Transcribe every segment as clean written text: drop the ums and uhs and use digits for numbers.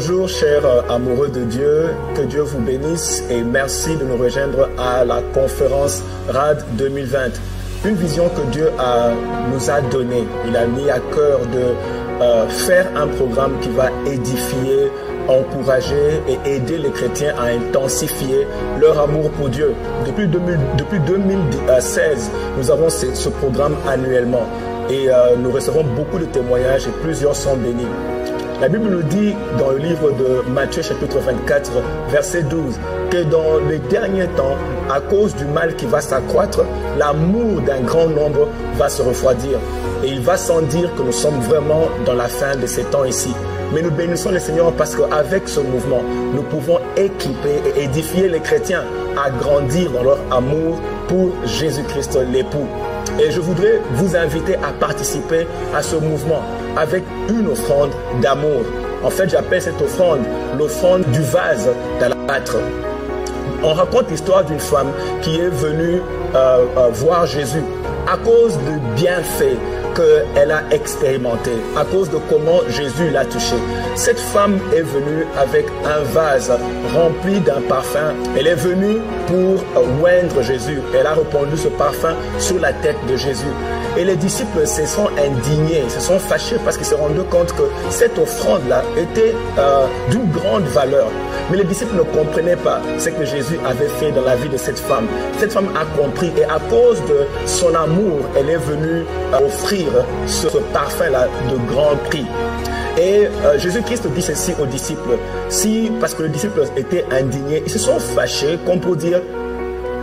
Bonjour chers amoureux de Dieu, que Dieu vous bénisse et merci de nous rejoindre à la conférence RAD 2020. Une vision que Dieu nous a donnée. Il a mis à cœur de faire un programme qui va édifier, encourager et aider les chrétiens à intensifier leur amour pour Dieu. Depuis 2016, nous avons ce programme annuellement et nous recevons beaucoup de témoignages et plusieurs sont bénis. La Bible nous dit dans le livre de Matthieu chapitre 24, verset 12, que dans les derniers temps, à cause du mal qui va s'accroître, l'amour d'un grand nombre va se refroidir. Et il va sans dire que nous sommes vraiment dans la fin de ces temps ici. Mais nous bénissons le Seigneur parce qu'avec ce mouvement, nous pouvons équiper et édifier les chrétiens à grandir dans leur amour pour Jésus-Christ l'époux. Et je voudrais vous inviter à participer à ce mouvement avec une offrande d'amour. En fait, j'appelle cette offrande l'offrande du vase d'albâtre. On raconte l'histoire d'une femme qui est venue voir Jésus à cause de bienfaits qu'elle a expérimenté, à cause de comment Jésus l'a touché. Cette femme est venue avec un vase rempli d'un parfum. Elle est venue pour oindre Jésus. Elle a répandu ce parfum sur la tête de Jésus. Et les disciples se sont indignés, se sont fâchés parce qu'ils se rendaient compte que cette offrande-là était d'une grande valeur. Mais les disciples ne comprenaient pas ce que Jésus avait fait dans la vie de cette femme. Cette femme a compris et à cause de son amour, elle est venue offrir ce parfum-là de grand prix. Et Jésus-Christ dit ceci aux disciples. Parce que les disciples étaient indignés, ils se sont fâchés, comme pour dire,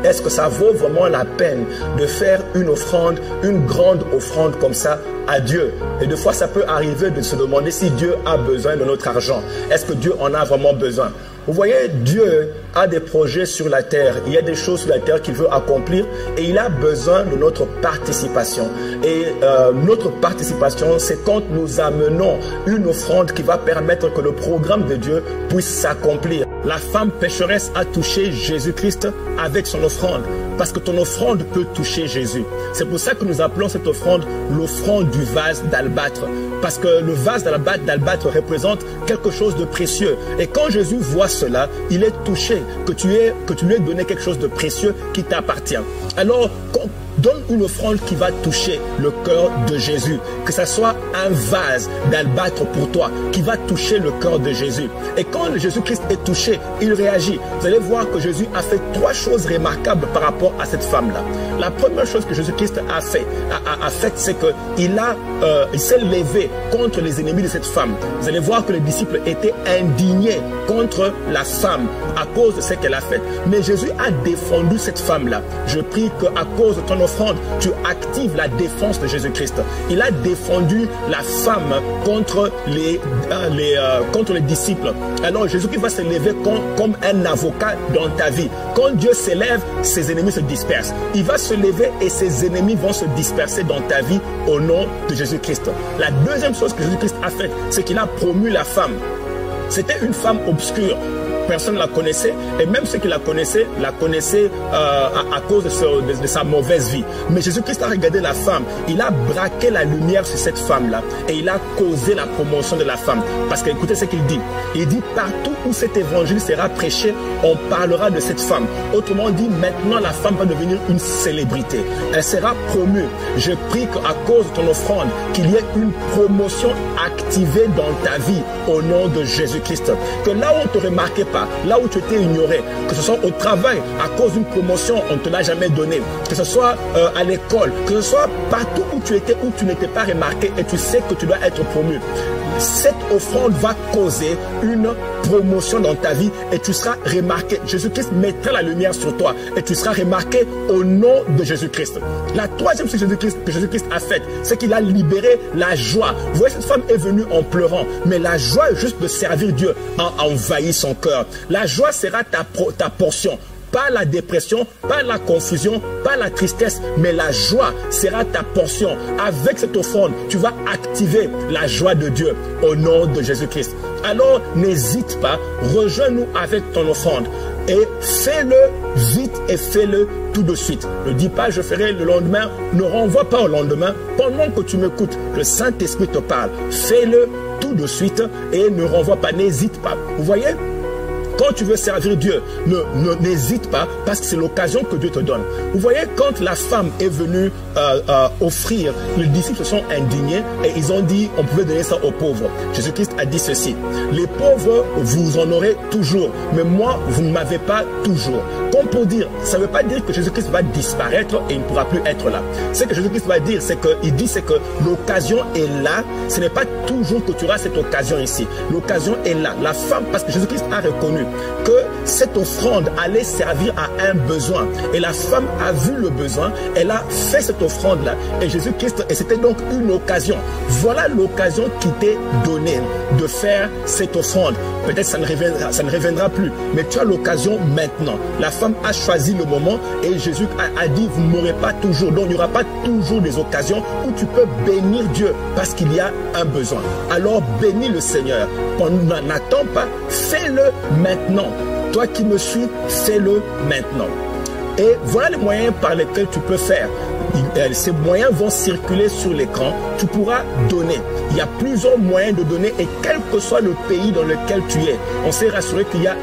est-ce que ça vaut vraiment la peine de faire une offrande, une grande offrande comme ça à Dieu? Et des fois, ça peut arriver de se demander si Dieu a besoin de notre argent. Est-ce que Dieu en a vraiment besoin? Vous voyez, Dieu a des projets sur la terre. Il y a des choses sur la terre qu'il veut accomplir et il a besoin de notre participation. Et notre participation, c'est quand nous amenons une offrande qui va permettre que le programme de Dieu puisse s'accomplir. La femme pécheresse a touché Jésus-Christ avec son offrande. Parce que ton offrande peut toucher Jésus. C'est pour ça que nous appelons cette offrande l'offrande du vase d'albâtre. Parce que le vase d'albâtre représente quelque chose de précieux. Et quand Jésus voit cela, il est touché que tu lui aies donné quelque chose de précieux qui t'appartient. Alors, donne une offrande qui va toucher le cœur de Jésus. Que ce soit un vase d'albâtre pour toi qui va toucher le cœur de Jésus. Et quand Jésus-Christ est touché, il réagit. Vous allez voir que Jésus a fait trois choses remarquables par rapport à cette femme-là. La première chose que Jésus-Christ a fait, c'est qu'il s'est levé contre les ennemis de cette femme. Vous allez voir que les disciples étaient indignés contre la femme à cause de ce qu'elle a fait. Mais Jésus a défendu cette femme-là. Je prie qu'à cause de ton offrande, tu actives la défense de Jésus-Christ. Il a défendu la femme contre les disciples. Alors Jésus-Christ va se lever comme un avocat dans ta vie. Quand Dieu s'élève, ses ennemis se dispersent. Il va se lever et ses ennemis vont se disperser dans ta vie au nom de Jésus-Christ. La deuxième chose que Jésus-Christ a faite, c'est qu'il a promu la femme. C'était une femme obscure. Personne ne la connaissait et même ceux qui la connaissaient à cause de sa mauvaise vie. Mais Jésus-Christ a regardé la femme, il a braqué la lumière sur cette femme-là et il a causé la promotion de la femme. Parce qu'écoutez ce qu'il dit. Il dit partout où cet évangile sera prêché, on parlera de cette femme. Autrement dit, maintenant la femme va devenir une célébrité. Elle sera promue. Je prie qu'à cause de ton offrande, qu'il y ait une promotion activée dans ta vie au nom de Jésus-Christ. Que là où on ne te remarquait pas, là où tu étais ignoré, que ce soit au travail, à cause d'une promotion, on ne te l'a jamais donné, que ce soit à l'école, que ce soit partout où tu étais, où tu n'étais pas remarqué et tu sais que tu dois être promu. Cette offrande va causer une promotion dans ta vie et tu seras remarqué. Jésus-Christ mettra la lumière sur toi et tu seras remarqué au nom de Jésus-Christ. La troisième chose que Jésus-Christ a faite, c'est qu'il a libéré la joie. Vous voyez, cette femme est venue en pleurant, mais la joie juste de servir Dieu a envahi son cœur. La joie sera ta portion. Pas la dépression, pas la confusion, pas la tristesse, mais la joie sera ta portion. Avec cette offrande, tu vas activer la joie de Dieu au nom de Jésus-Christ. Alors, n'hésite pas, rejoins-nous avec ton offrande. Et fais-le vite et fais-le tout de suite. Ne dis pas je ferai le lendemain. Ne renvoie pas au lendemain. Pendant que tu m'écoutes, le Saint-Esprit te parle. Fais-le tout de suite et ne renvoie pas, n'hésite pas. Vous voyez? Quand tu veux servir Dieu, n'hésite pas parce que c'est l'occasion que Dieu te donne. Vous voyez, quand la femme est venue offrir, les disciples se sont indignés et ils ont dit on pouvait donner ça aux pauvres. Jésus-Christ a dit ceci: les pauvres, vous en aurez toujours, mais moi, vous ne m'avez pas toujours. Comme pour dire, ça ne veut pas dire que Jésus-Christ va disparaître et il ne pourra plus être là. Ce que Jésus-Christ va dire, c'est que l'occasion est là. Ce n'est pas toujours que tu auras cette occasion ici. L'occasion est là. La femme, parce que Jésus-Christ a reconnu que cette offrande allait servir à un besoin. Et la femme a vu le besoin, elle a fait cette offrande-là. Et Jésus-Christ, et c'était donc une occasion. Voilà l'occasion qui t'est donnée de faire cette offrande. Peut-être ça ne reviendra plus, mais tu as l'occasion maintenant. La femme a choisi le moment et Jésus a dit, vous ne m'aurez pas toujours. Donc il n'y aura pas toujours des occasions où tu peux bénir Dieu parce qu'il y a un besoin. Alors bénis le Seigneur. N'attends pas, fais-le maintenant. Toi qui me suis, fais-le maintenant. Et voilà les moyens par lesquels tu peux faire. Ces moyens vont circuler sur l'écran. Tu pourras donner. Il y a plusieurs moyens de donner et quel que soit le pays dans lequel tu es, on s'est rassuré qu'il y a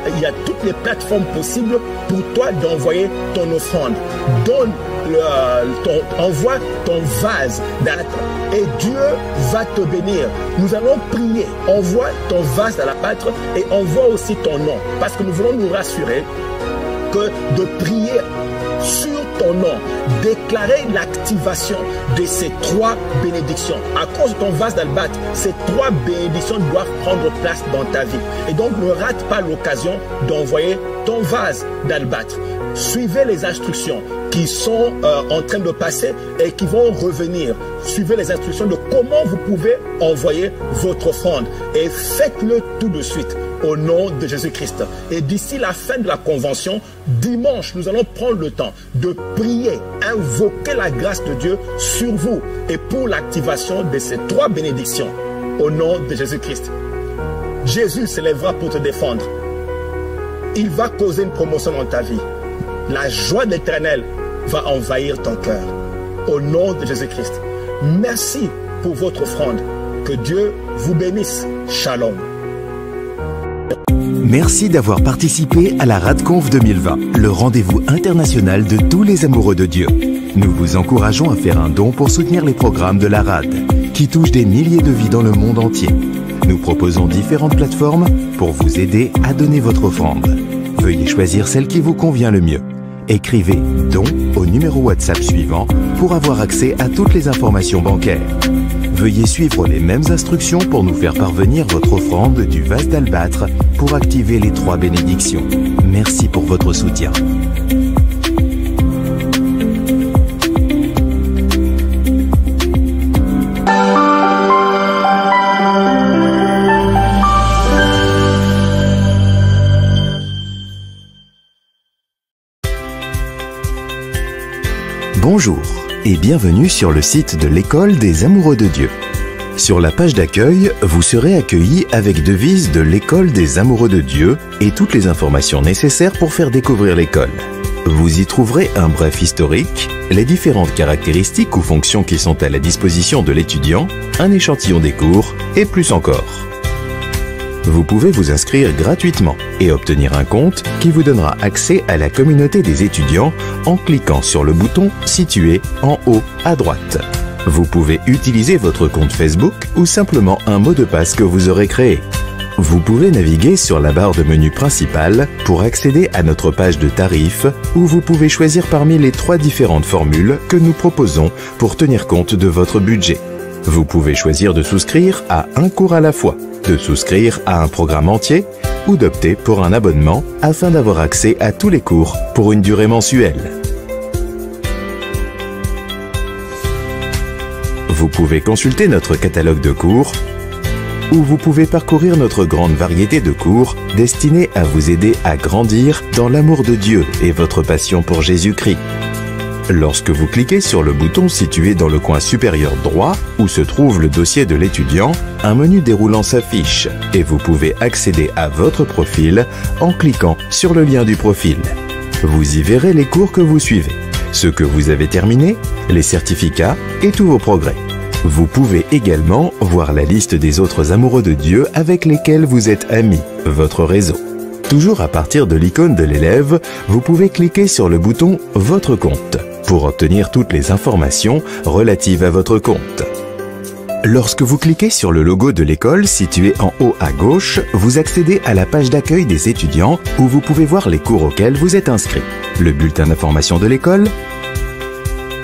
toutes les plateformes possibles pour toi d'envoyer ton offrande. Envoie ton vase d'albâtre et Dieu va te bénir. Nous allons prier. Envoie ton vase d'albâtre et envoie aussi ton nom. Parce que nous voulons nous rassurer que de prier sur ton nom, déclarer l'activation de ces 3 bénédictions. À cause de ton vase d'albâtre, ces 3 bénédictions doivent prendre place dans ta vie. Et donc, ne rate pas l'occasion d'envoyer ton vase d'albâtre. Suivez les instructions qui sont en train de passer et qui vont revenir. Suivez les instructions de comment vous pouvez envoyer votre offrande et faites-le tout de suite au nom de Jésus-Christ. Et d'ici la fin de la convention, dimanche, nous allons prendre le temps de prier, invoquer la grâce de Dieu sur vous et pour l'activation de ces 3 bénédictions au nom de Jésus-Christ. Jésus s'élèvera pour te défendre. Il va causer une promotion dans ta vie. La joie de l'Éternel va envahir ton cœur. Au nom de Jésus-Christ. Merci pour votre offrande. Que Dieu vous bénisse. Shalom. Merci d'avoir participé à la RADConf 2020, le rendez-vous international de tous les amoureux de Dieu. Nous vous encourageons à faire un don pour soutenir les programmes de la RAD, qui touchent des milliers de vies dans le monde entier. Nous proposons différentes plateformes pour vous aider à donner votre offrande. Veuillez choisir celle qui vous convient le mieux. Écrivez « don » au numéro WhatsApp suivant pour avoir accès à toutes les informations bancaires. Veuillez suivre les mêmes instructions pour nous faire parvenir votre offrande du vase d'albâtre pour activer les 3 bénédictions. Merci pour votre soutien. Bonjour et bienvenue sur le site de l'École des Amoureux de Dieu. Sur la page d'accueil, vous serez accueillis avec devise de l'École des Amoureux de Dieu et toutes les informations nécessaires pour faire découvrir l'école. Vous y trouverez un bref historique, les différentes caractéristiques ou fonctions qui sont à la disposition de l'étudiant, un échantillon des cours et plus encore. Vous pouvez vous inscrire gratuitement et obtenir un compte qui vous donnera accès à la communauté des étudiants en cliquant sur le bouton situé en haut à droite. Vous pouvez utiliser votre compte Facebook ou simplement un mot de passe que vous aurez créé. Vous pouvez naviguer sur la barre de menu principale pour accéder à notre page de tarifs où vous pouvez choisir parmi les 3 différentes formules que nous proposons pour tenir compte de votre budget. Vous pouvez choisir de souscrire à un cours à la fois, de souscrire à un programme entier ou d'opter pour un abonnement afin d'avoir accès à tous les cours pour une durée mensuelle. Vous pouvez consulter notre catalogue de cours ou vous pouvez parcourir notre grande variété de cours destinés à vous aider à grandir dans l'amour de Dieu et votre passion pour Jésus-Christ. Lorsque vous cliquez sur le bouton situé dans le coin supérieur droit où se trouve le dossier de l'étudiant, un menu déroulant s'affiche et vous pouvez accéder à votre profil en cliquant sur le lien du profil. Vous y verrez les cours que vous suivez, ceux que vous avez terminés, les certificats et tous vos progrès. Vous pouvez également voir la liste des autres amoureux de Dieu avec lesquels vous êtes amis, votre réseau. Toujours à partir de l'icône de l'élève, vous pouvez cliquer sur le bouton « Votre compte » pour obtenir toutes les informations relatives à votre compte. Lorsque vous cliquez sur le logo de l'école situé en haut à gauche, vous accédez à la page d'accueil des étudiants où vous pouvez voir les cours auxquels vous êtes inscrit, le bulletin d'information de l'école.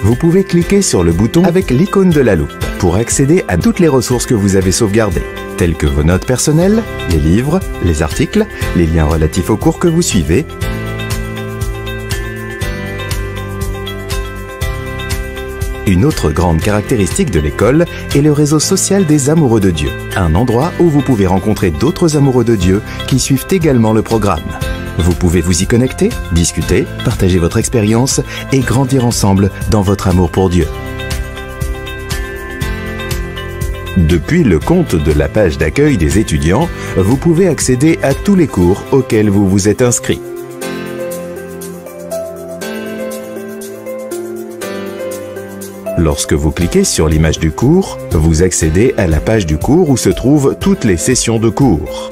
Vous pouvez cliquer sur le bouton avec l'icône de la loupe pour accéder à toutes les ressources que vous avez sauvegardées, telles que vos notes personnelles, les livres, les articles, les liens relatifs aux cours que vous suivez. Une autre grande caractéristique de l'école est le réseau social des amoureux de Dieu, un endroit où vous pouvez rencontrer d'autres amoureux de Dieu qui suivent également le programme. Vous pouvez vous y connecter, discuter, partager votre expérience et grandir ensemble dans votre amour pour Dieu. Depuis le compte de la page d'accueil des étudiants, vous pouvez accéder à tous les cours auxquels vous vous êtes inscrit. Lorsque vous cliquez sur l'image du cours, vous accédez à la page du cours où se trouvent toutes les sessions de cours.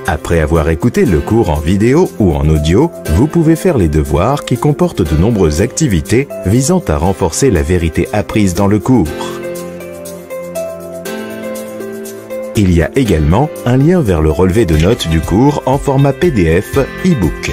Après avoir écouté le cours en vidéo ou en audio, vous pouvez faire les devoirs qui comportent de nombreuses activités visant à renforcer la vérité apprise dans le cours. Il y a également un lien vers le relevé de notes du cours en format PDF e-book.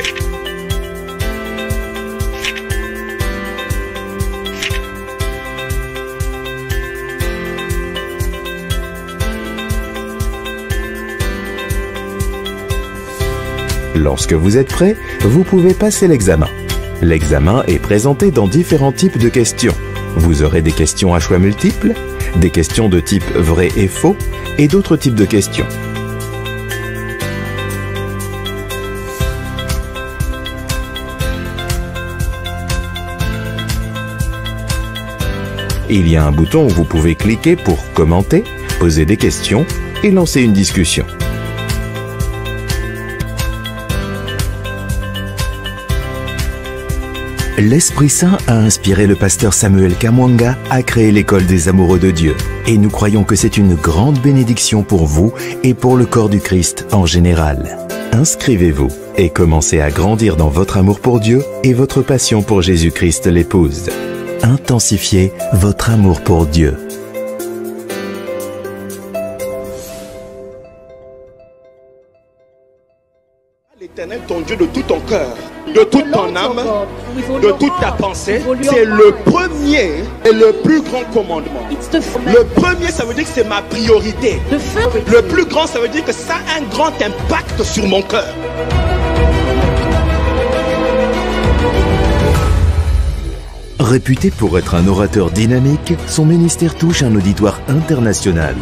Lorsque vous êtes prêt, vous pouvez passer l'examen. L'examen est présenté dans différents types de questions. Vous aurez des questions à choix multiples, des questions de type vrai et faux, et d'autres types de questions. Il y a un bouton où vous pouvez cliquer pour commenter, poser des questions et lancer une discussion. L'Esprit Saint a inspiré le pasteur Samuel Kamwanga à créer l'école des amoureux de Dieu. Et nous croyons que c'est une grande bénédiction pour vous et pour le corps du Christ en général. Inscrivez-vous et commencez à grandir dans votre amour pour Dieu et votre passion pour Jésus-Christ l'épouse. Intensifiez votre amour pour Dieu. L'Éternel, ton Dieu, de tout ton cœur, de toute ton âme, de toute ta pensée, c'est le premier et le plus grand commandement. Le premier, ça veut dire que c'est ma priorité. Le plus grand, ça veut dire que ça a un grand impact sur mon cœur. Réputé pour être un orateur dynamique, son ministère touche un auditoire international.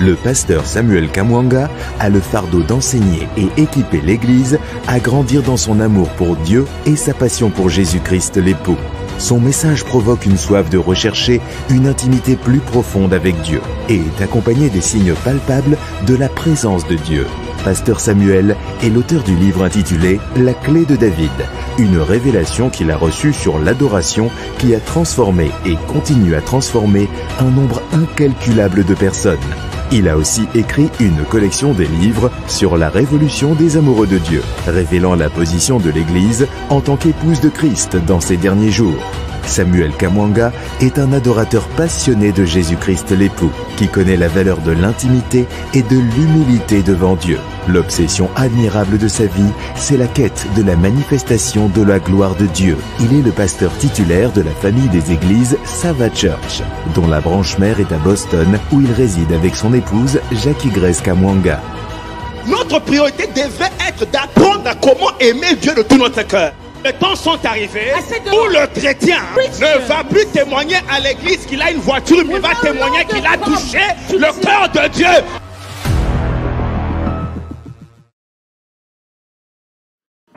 Le pasteur Samuel Kamwanga a le fardeau d'enseigner et équiper l'Église à grandir dans son amour pour Dieu et sa passion pour Jésus-Christ l'époux. Son message provoque une soif de rechercher une intimité plus profonde avec Dieu et est accompagné des signes palpables de la présence de Dieu. Pasteur Samuel est l'auteur du livre intitulé « La clé de David », une révélation qu'il a reçue sur l'adoration qui a transformé et continue à transformer un nombre incalculable de personnes. Il a aussi écrit une collection des livres sur la révolution des amoureux de Dieu, révélant la position de l'Église en tant qu'épouse de Christ dans ces derniers jours. Samuel Kamwanga est un adorateur passionné de Jésus-Christ l'époux, qui connaît la valeur de l'intimité et de l'humilité devant Dieu. L'obsession admirable de sa vie, c'est la quête de la manifestation de la gloire de Dieu. Il est le pasteur titulaire de la famille des églises Sava Church, dont la branche mère est à Boston, où il réside avec son épouse Jackie Grace Kamwanga. Notre priorité devrait être d'apprendre à comment aimer Dieu de tout notre cœur. Les temps sont arrivés où le chrétien ne va plus témoigner à l'église qu'il a une voiture, mais va témoigner qu'il a touché le cœur de Dieu.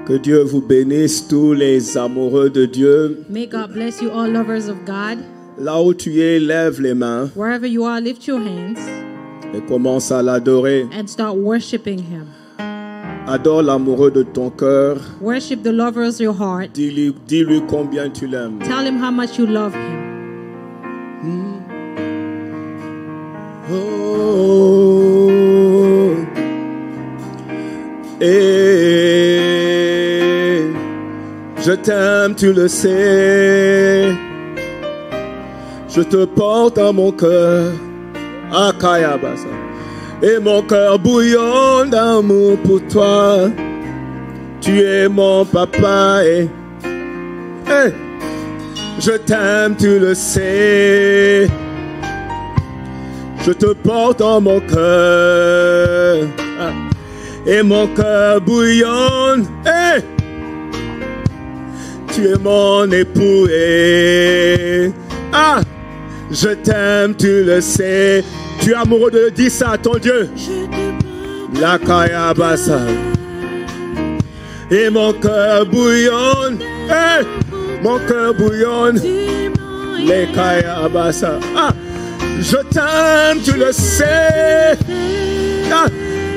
Que Dieu vous bénisse, tous les amoureux de Dieu. May God bless you, all lovers of God. Là où tu es, lève les mains. Wherever you are, lift your hands. Et commence à l'adorer. And start worshiping Him. Adore l'amoureux de ton cœur. Worship the lover of your heart. Dis-lui combien tu l'aimes. Tell him how much you love him. Oh. Et je t'aime, tu le sais. Je te porte dans mon cœur. Akayabasa. Et mon cœur bouillonne d'amour pour toi. Tu es mon papa et je t'aime, tu le sais. Je te porte dans mon cœur. Et mon cœur bouillonne. Tu es mon époux et je t'aime, tu le sais. Tu es amoureux de dire ça à ton Dieu. La Kayabasa. Et mon cœur bouillonne. Mon cœur bouillonne. Les Kayabasa. Je t'aime, tu le sais.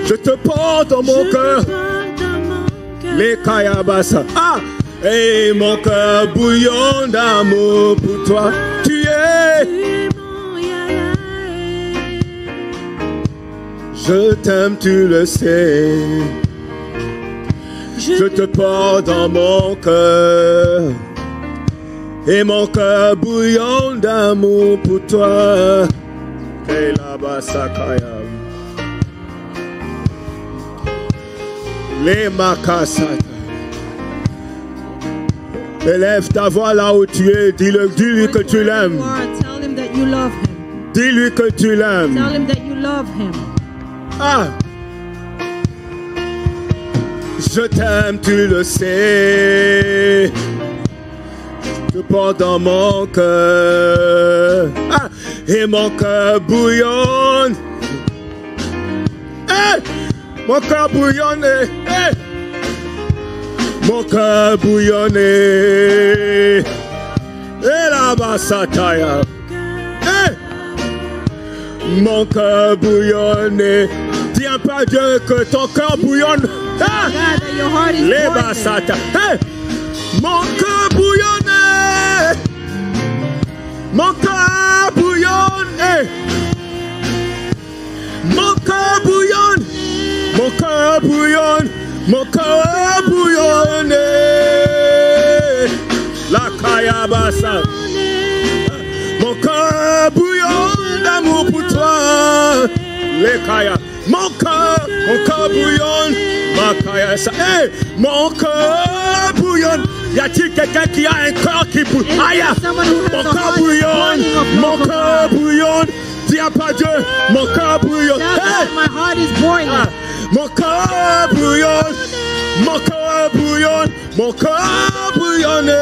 Je te porte dans mon cœur. Les Kayabasa. Et mon cœur bouillonne d'amour pour toi. Tu es. Je t'aime, tu le sais. Je te porte dans mon cœur. Et mon cœur bouillonne d'amour pour toi. Et là-bas, Sakaya. Les Makasata. Élève ta voix là où tu es. Dis-lui que tu l'aimes. Dis-lui que tu l'aimes. Tell him that you love him. Je t'aime, tu le sais. Je te porte dans mon cœur. Et mon cœur bouillonne. Mon cœur bouillonne. Mon cœur bouillonne. Et là-bas, Sataya. Mon cœur bouillonne. Dis un peu à Dieu que ton cœur bouillonne. Les bassata. Mon cœur bouillonne. Mon cœur bouillonne. Mon cœur bouillonne. Mon cœur bouillonne. Mon cœur bouillonne. La Kayabasa. Mon cœur bouillonne d'amour pour toi. Les Kaya. Mon cœur bouillonne. Ma Kaya. Mon cœur bouillonne. Y a-t-il quelqu'un qui a un cœur qui bouillonne? Mon cœur bouillonne. Mon cœur bouillonne. Dis à pas Dieu. Mon cœur bouillonne. Mon cœur bouillonne. Mon cœur bouillonne. Mon cœur bouillonne.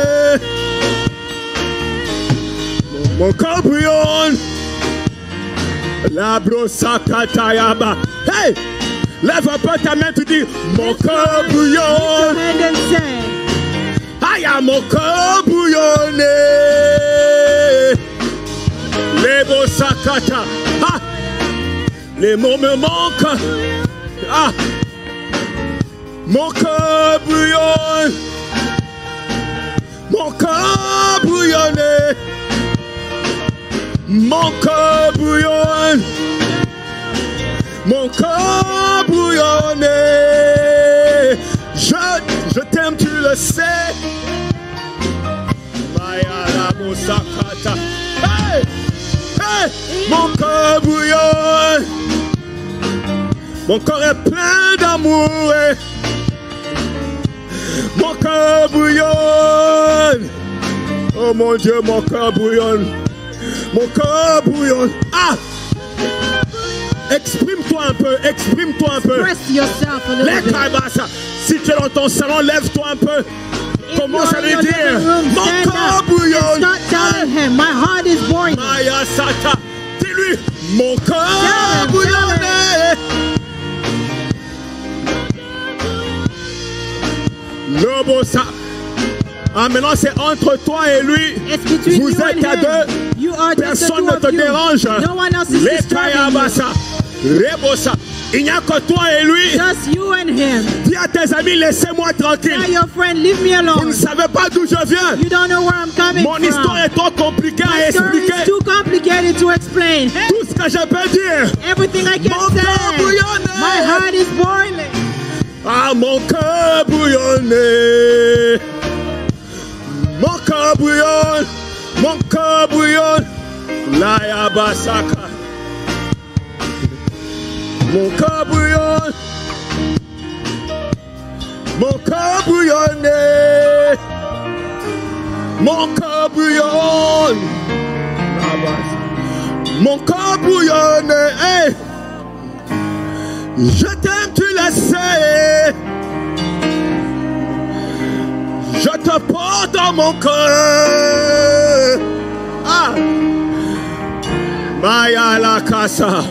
Mon cœur bouillonne. La brossa katayaba. Hey! Lève un peu ta main, tu dis mon cœur bouillonne. Aïe, mon cœur bouillonne. Les brossa kata. Les mots me manquent. Mon cœur bouillonne. Mon cœur bouillonne. Mon cœur bouillonne. Mon cœur bouillonne. Je t'aime, tu le sais. Sakata. Hey! Hey! Mon cœur bouillonne. Mon corps est plein d'amour. Mon cœur bouillonne. Oh mon Dieu, mon cœur bouillonne. Mon cœur bouillonne. Ah! Exprime-toi un peu, exprime-toi un peu. Express yourself a little bit. Si tu es dans ton salon, lève-toi un peu. Commence à lui dire, mon cœur bouillonne. Start telling him, my heart is boiling. Maya Sata. Dis-lui, mon cœur bouillonne. Le beau ça. Ah, maintenant c'est entre toi et lui. Vous êtes à deux. Personne ne te dérange. Les Kayabasa. Rebosa. Il n'y a que toi et lui. Just you and him. Dis à tes amis, laissez-moi tranquille. Tell your friend, leave me alone. Vous ne savez pas d'où je viens. You don't know where I'm coming Mon histoire est trop compliquée à expliquer. It's too complicated to explain. Tout ce que je peux dire. Everything I can say. My heart is boiling. Ah, mon cœur bouillonne. Mon cœur bouillonne. Mon cœur bouillonne. La Yabasaka. Mon cœur bouillonne. Mon cœur bouillonne. Mon cœur bouillonne. Mon cœur bouillonne. Hey. Je t'aime, tu le sais. Je te porte dans mon cœur. Ah. Maya la casa.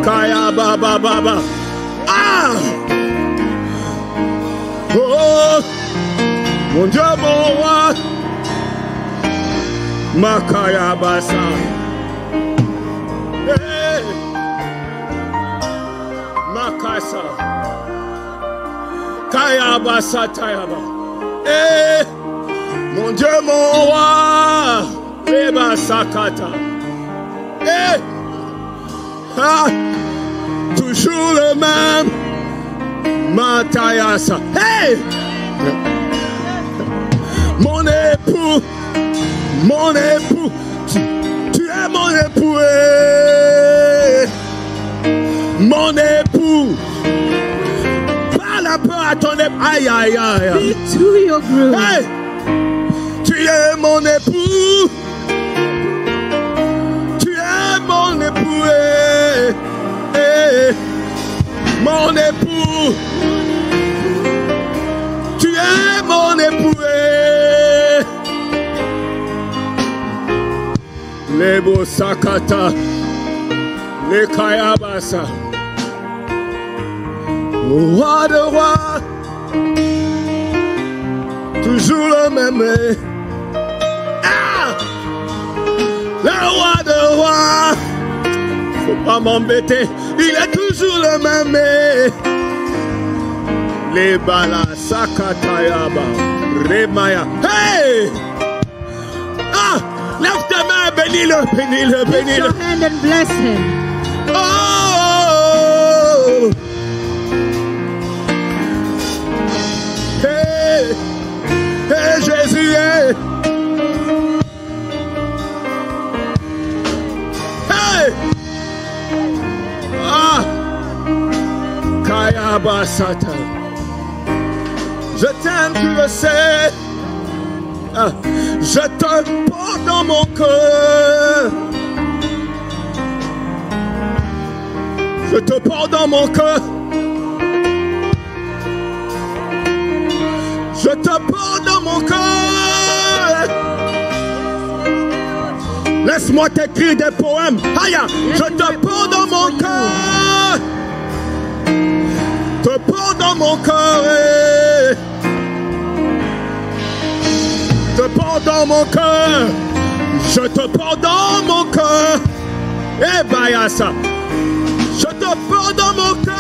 Kaya baba baba. Ah. Oh. Mon Dieu, mon roi. Makaya basa. Hey. Makasa. Kaya basa tayaba. Hey. Mon Dieu, mon roi. Eba sakata. Hey. Ah. Toujours le même. Matayasa. Hey. Mon époux. Mon époux, tu es mon époux, mon époux. Parle un peu à ton époux. Aïe, aïe, aïe. Speak to your groom. Hey, tu es mon époux. Tu es mon époux, mon époux. Tu es mon époux. Les beaux sakata, les kayabasa, roi de roi, toujours le même. Ah, le roi de roi, faut pas m'embêter, il est toujours le même. Les balas sakata yaba, remaya, hey, ah. Lève tes mains, bénis-le, bénis-le, bénis-le. Lift your hand and bless him. Oh! Hey! Hey, Jésus! Hey! Hey! Ah! Kaya Basata. Je t'aime, tu le sais. Ah, je te porte dans mon cœur. Je te porte dans mon cœur. Je te porte dans mon cœur. Laisse-moi t'écrire des poèmes. Aïe, je te porte dans mon cœur. Te porte dans mon cœur. Je te porte dans mon cœur. Je te porte dans mon cœur. Eh Bayasa. Je te porte dans mon cœur.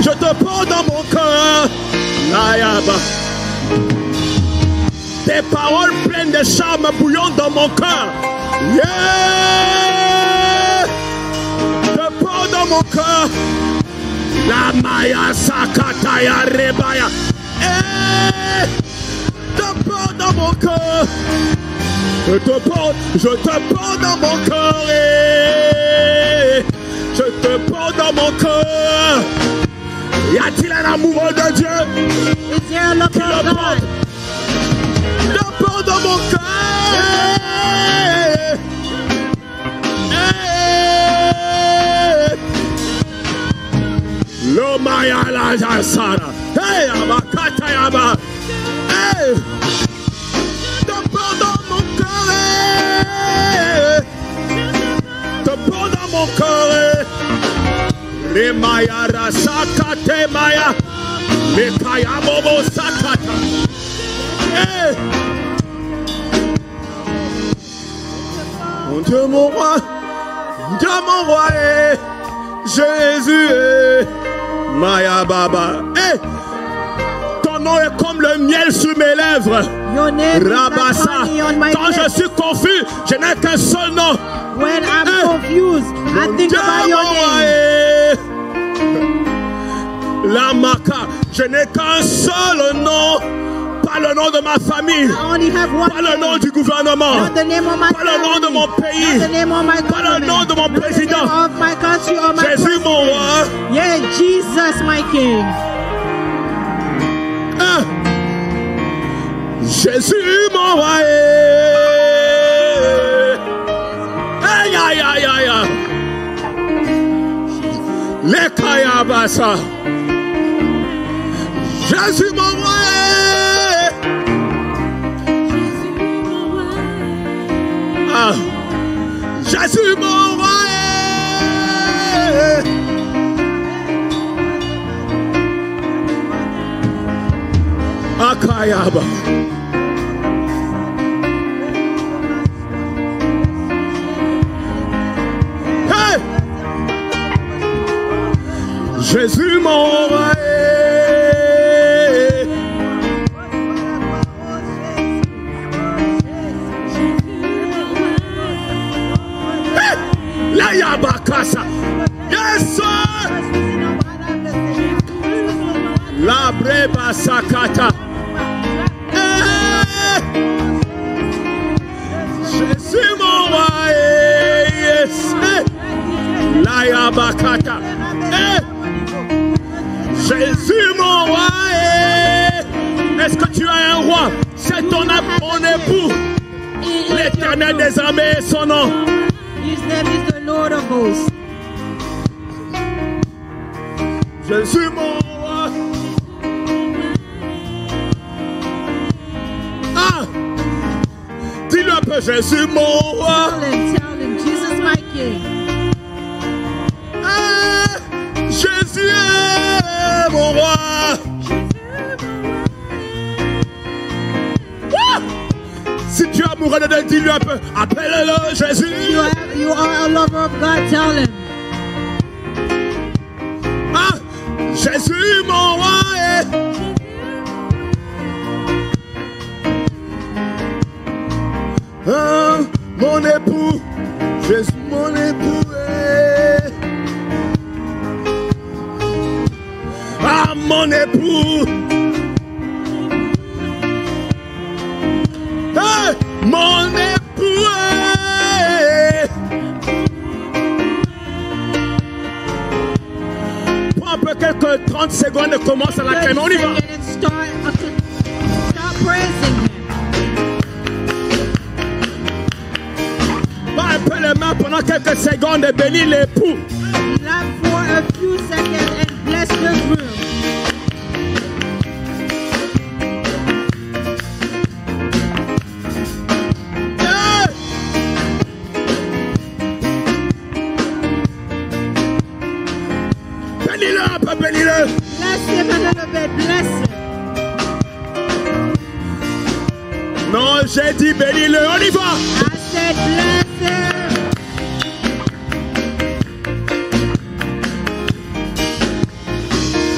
Je te porte dans mon cœur. Ayaba. Tes paroles pleines de charme bouillonnent dans mon cœur. Yeah. Je te porte dans mon mon cœur. La Maya Sakataya Rebaya. Te porte dans mon cœur. Je te porte dans mon cœur. Je te porte dans mon cœur. Y a-t-il un amoureux de Dieu? Is there a love of God? Je porte dans mon cœur. Lomaya la jasara. Hey, abakata yaba. Hey, te porte dans mon cœur. Te porte dans mon cœur. Les maya rasakate maya. Les kaya bobo sakata. Hey. Mon Dieu, mon roi, Jésus, Maya Baba. Hey, ton nom est comme le miel sur mes lèvres. Rabassa. Quand je suis confus, je n'ai qu'un seul nom. When I'm confused, I think about your name. La Maka, je n'ai qu'un seul nom. Pas le nom de ma famille, pas le nom du gouvernement, pas le nom de mon pays, pas le nom de mon président. Jésus mon roi. Yeah, Jesus my King. Jésus mon roi. Aïe aïe aïe aïe. Les Kayabasa. Jésus mon roi. Jésus mon roi. Akayaba. Hey! Jésus mon roi. La Yabakasa. Yes, sir. La Breba Sakata. Jésus mon roi. Yes. La Yabakata. Jésus mon roi. Est-ce que tu as un roi? C'est ton époux. L'Éternel des armées est son nom. His name is the Lord of hosts. Jésus mon roi. Ah, dis-le un peu, Jésus mon roi. Tell him, Jesus my King. Ah, Jésus est mon roi. Ah, si tu es amoureux de Dieu, dis-lui un peu, appelle-le Jésus. You are a lover of God, tell him. Ah, Jésus mon roi. Ah, mon époux, Jésus mon époux. Ah, mon époux. Ah, mon époux. Prends un peu quelques 30 secondes et commence à l'acclamer. On y va. Start praising him. Pas un peu les mains pendant quelques secondes et bénis l'époux. Clap for a few seconds and bless the groom. Bénis-le un peu, bénis-le. Bless him a little bit, bless him. Non, j'ai dit bénis-le, on y va. I said bless him.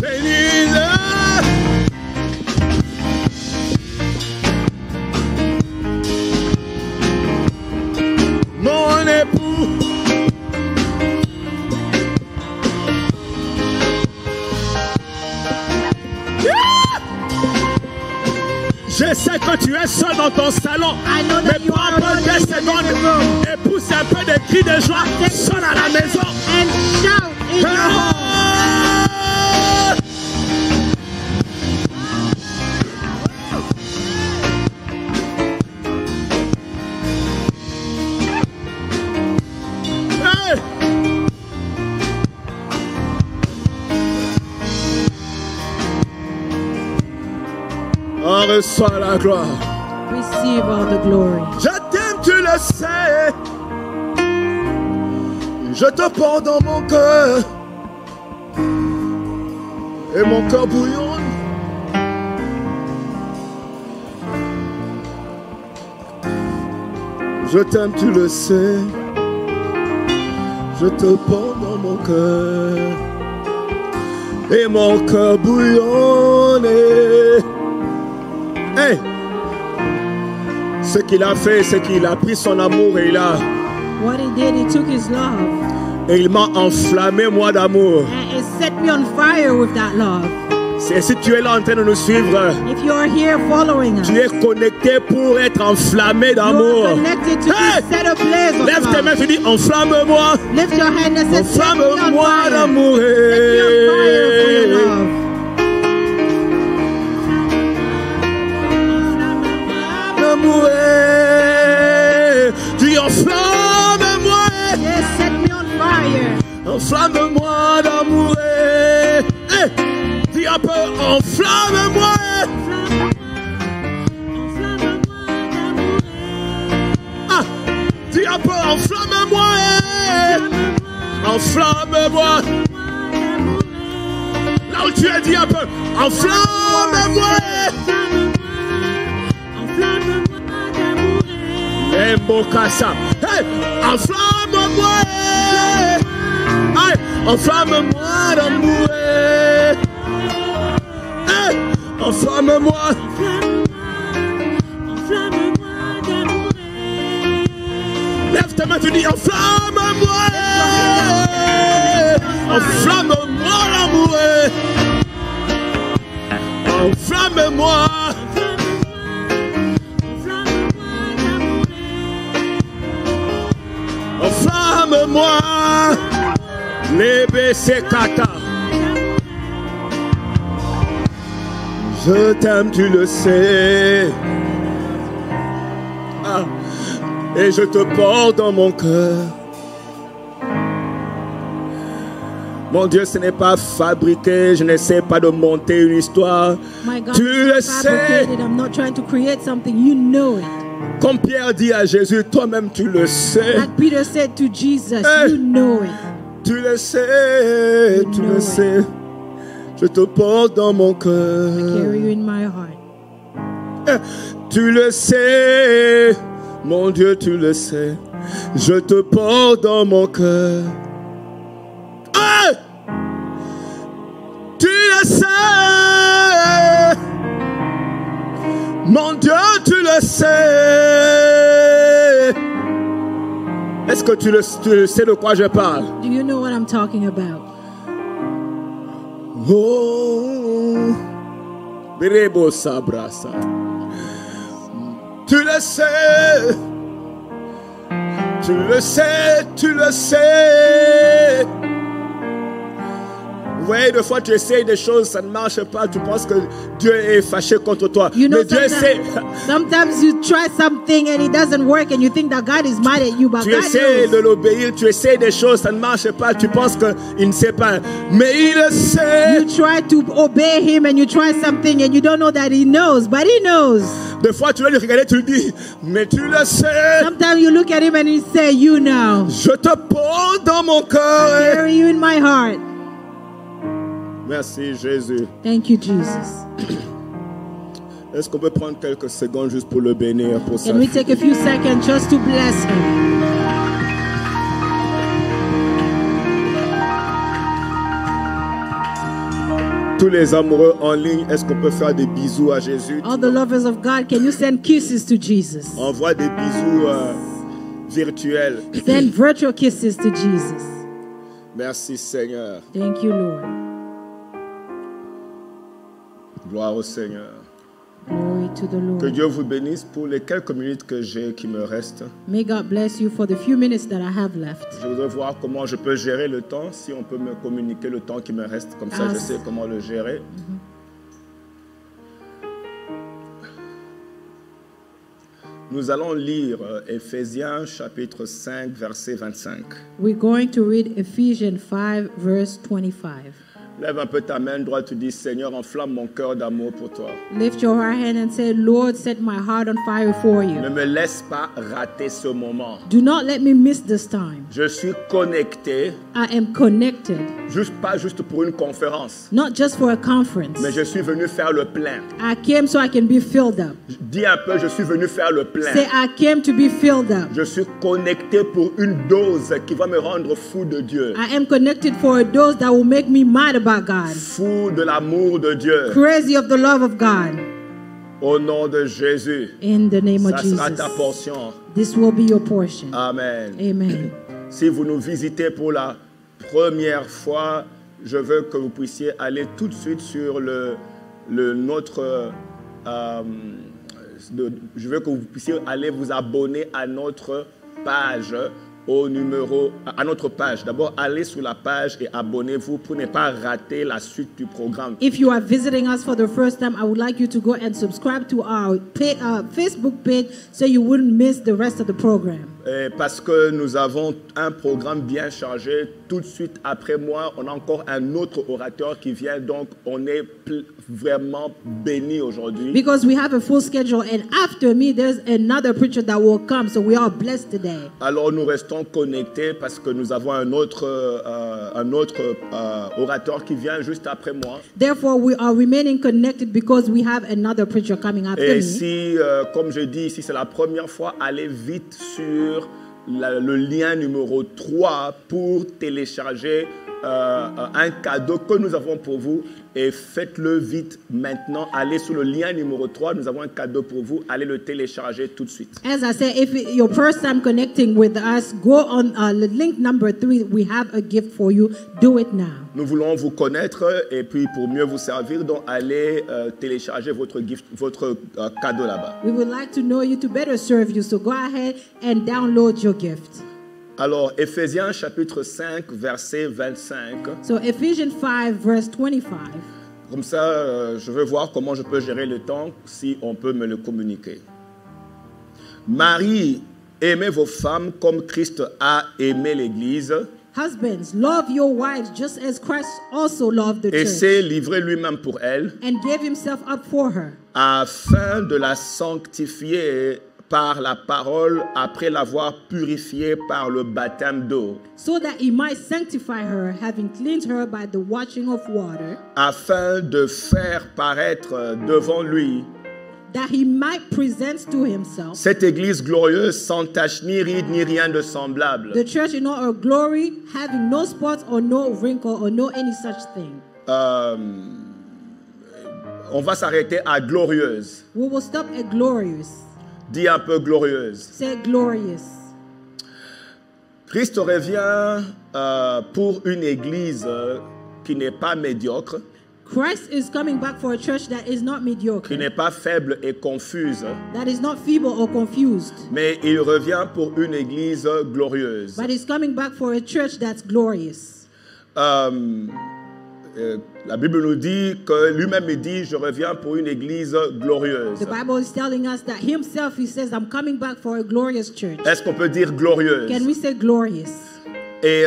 Bénis-le. Mon époux. sais que tu es seul dans ton salon. Mais prends un peu 10 secondes et pousse un peu des cris de joie. Sonne à la maison. And shout in your home. On reçoit la gloire. Receive all the glory. Je t'aime, tu le sais. Je te porte dans mon cœur. Et mon cœur bouillonne. Je t'aime, tu le sais. Je te porte dans mon cœur. Et mon cœur bouillonne. Hey. Ce qu'il a fait, c'est qu'il a pris son amour et What he did, he took his love. Et il m'a enflammé moi d'amour. And it set me on fire with that love. Et si tu es là en train de nous suivre, if you are here following us, tu es connecté pour être enflammé d'amour. Hey! Lève tes mains, tu dis enflamme-moi. Lift your hand and say, enflamme-moi d'amour. Tu enflamme-moi. Yes, set me on fire. Enflamme-moi d'amour. Hey, dis un peu, enflamme-moi. Ah, dis un peu, enflamme-moi. Enflamme-moi. Là où tu es, dis un peu, enflamme-moi. Hey, enflamme-moi. Hey, enflamme-moi d'amour. Hey, enflamme-moi. Lève tes mains, tu dis enflamme-moi. Enflamme-moi l'amour. Enflamme-moi. Enflamme-moi, les Bessekata. Je t'aime, tu le sais. Ah, et je te porte dans mon cœur. Mon Dieu, ce n'est pas fabriqué. Je n'essaie pas de monter une histoire. Tu le sais. I'm not trying to create something. You know it. Comme Pierre dit à Jésus, toi-même tu le sais. Like Peter said to Jesus, you know it. Tu le sais, tu le sais. Je te porte dans mon cœur. I carry you in my heart. Tu le sais, mon Dieu, tu le sais. Je te porte dans mon cœur. Tu le sais. Mon Dieu, tu le sais. Est-ce que tu le sais de quoi je parle? Do you know what I'm talking about? Oh, Berebo Sabrasa. Tu le sais. Tu le sais, tu le sais. Oui, des fois tu essayes des choses, ça ne marche pas, tu penses que Dieu est fâché contre toi. You know, mais Dieu sait. Sometimes you try something and it doesn't work and you think that God is mad at you, but tu God essaies knows. de l'obéir, tu essaies des choses, ça ne marche pas, tu penses qu'il ne sait pas. Mais il le sait. You try to obey him and you try something and you don't know that he knows, but he knows. Des fois tu vas lui regarder, tu lui dis, mais tu le sais. Sometimes you look at him and he say, you know. Je te porte dans mon cœur. I carry you in my heart. Merci Jésus. Thank you, Jesus. Est-ce qu'on peut prendre quelques secondes juste pour le bénir pour ça? Can we take a few seconds just to bless him? Tous les amoureux en ligne, est-ce qu'on peut faire des bisous à Jésus? All the lovers of God, can you send kisses to Jesus? Envoie des bisous virtuels. Send virtual kisses to Jesus. Merci Seigneur. Thank you, Lord. Gloire au Seigneur. Glory to the Lord. Que Dieu vous bénisse pour les quelques minutes que j'ai qui me restent. May God bless you for the few minutes that I have left. Je voudrais voir comment je peux gérer le temps, si on peut me communiquer le temps qui me reste, comme ça je sais comment le gérer. Nous allons lire Éphésiens chapitre 5, verset 25. We're going to read Ephesians 5, verse 25. Lève un peu ta main droite, tu dis, Seigneur, enflamme mon cœur d'amour pour toi. Lift your right hand and say, Lord, set my heart on fire for you. Ne me laisse pas rater ce moment. Do not let me miss this time. Je suis connecté. I am connected. Pas juste pour une conférence. Not just for a conference. Mais je suis venu faire le plein. I came so I can be filled up. Dis un peu, je suis venu faire le plein. Say, I came to be filled up. Je suis connecté pour une dose qui va me rendre fou de Dieu. I am connected for a dose that will make me mad about God. Fou de l'amour de Dieu. Crazy of the love of God. Au nom de Jésus. In the name of Jesus. Ça sera ta portion. This will be your portion. Amen. Amen. Si vous nous visitez pour la première fois, je veux que vous puissiez aller tout de suite sur je veux que vous puissiez aller vous abonner à notre page. À notre page. D'abord, allez sur la page et abonnez-vous pour ne pas rater la suite du programme. If you are visiting us for the first time, I would like you to go and subscribe to our Facebook page so you wouldn't miss the rest of the program. Parce que nous avons un programme bien chargé. Tout de suite après moi, on a encore un autre orateur qui vient. Donc, on est vraiment bénis aujourd'hui. Because we have a full schedule, and after me, there's another preacher that will come. So we are blessed today. Alors, nous restons connectés parce que nous avons un autre orateur qui vient juste après moi. Therefore, we are remaining connected because we have another preacher coming after me. Et si, comme je dis, si c'est la première fois, allez vite sur le lien numéro 3 pour télécharger un cadeau que nous avons pour vous. Et faites-le vite maintenant. Allez sur le lien numéro 3. Nous avons un cadeau pour vous. Allez le télécharger tout de suite. As I said, if your first time connecting with us, go on the link number 3. We have a gift for you. Do it now. Nous voulons vous connaître et puis pour mieux vous servir, donc allez télécharger votre cadeau là-bas. We would like to know you to better serve you. So go ahead and download your gift. Alors, Éphésiens chapitre 5, verset 25. So, Ephesians 5, verse 25. Comme ça, je veux voir comment je peux gérer le temps, si on peut me le communiquer. Marie, aimez vos femmes comme Christ a aimé l'Église. Husbands, love your wives just as Christ also loved the et church. s'est livré lui-même pour elle. And gave himself up for her. Afin de la sanctifier par la parole, après l'avoir purifiée par le baptême d'eau. So that he might sanctify her, having cleansed her by the washing of water. Afin de faire paraître devant lui that he might present to himself cette église glorieuse sans tache ni ride ni rien de semblable. The church in all her glory, having no spots or no wrinkle or no any such thing. On va s'arrêter à glorieuse. We will stop at glorious. Dis un peu glorieuse. Say glorious. Christ revient pour une église qui n'est pas médiocre. Christ is coming back for a church that is not mediocre. Qui n'est pas faible et confuse. That is not feeble or confused. Mais il revient pour une église glorieuse. But he's coming back for a church that's glorious. La Bible nous dit que lui-même dit, je reviens pour une église glorieuse. The Bible is telling us that himself, he says, I'm coming back for a glorious church. Est-ce qu'on peut dire glorieuse? Can we say glorious? Et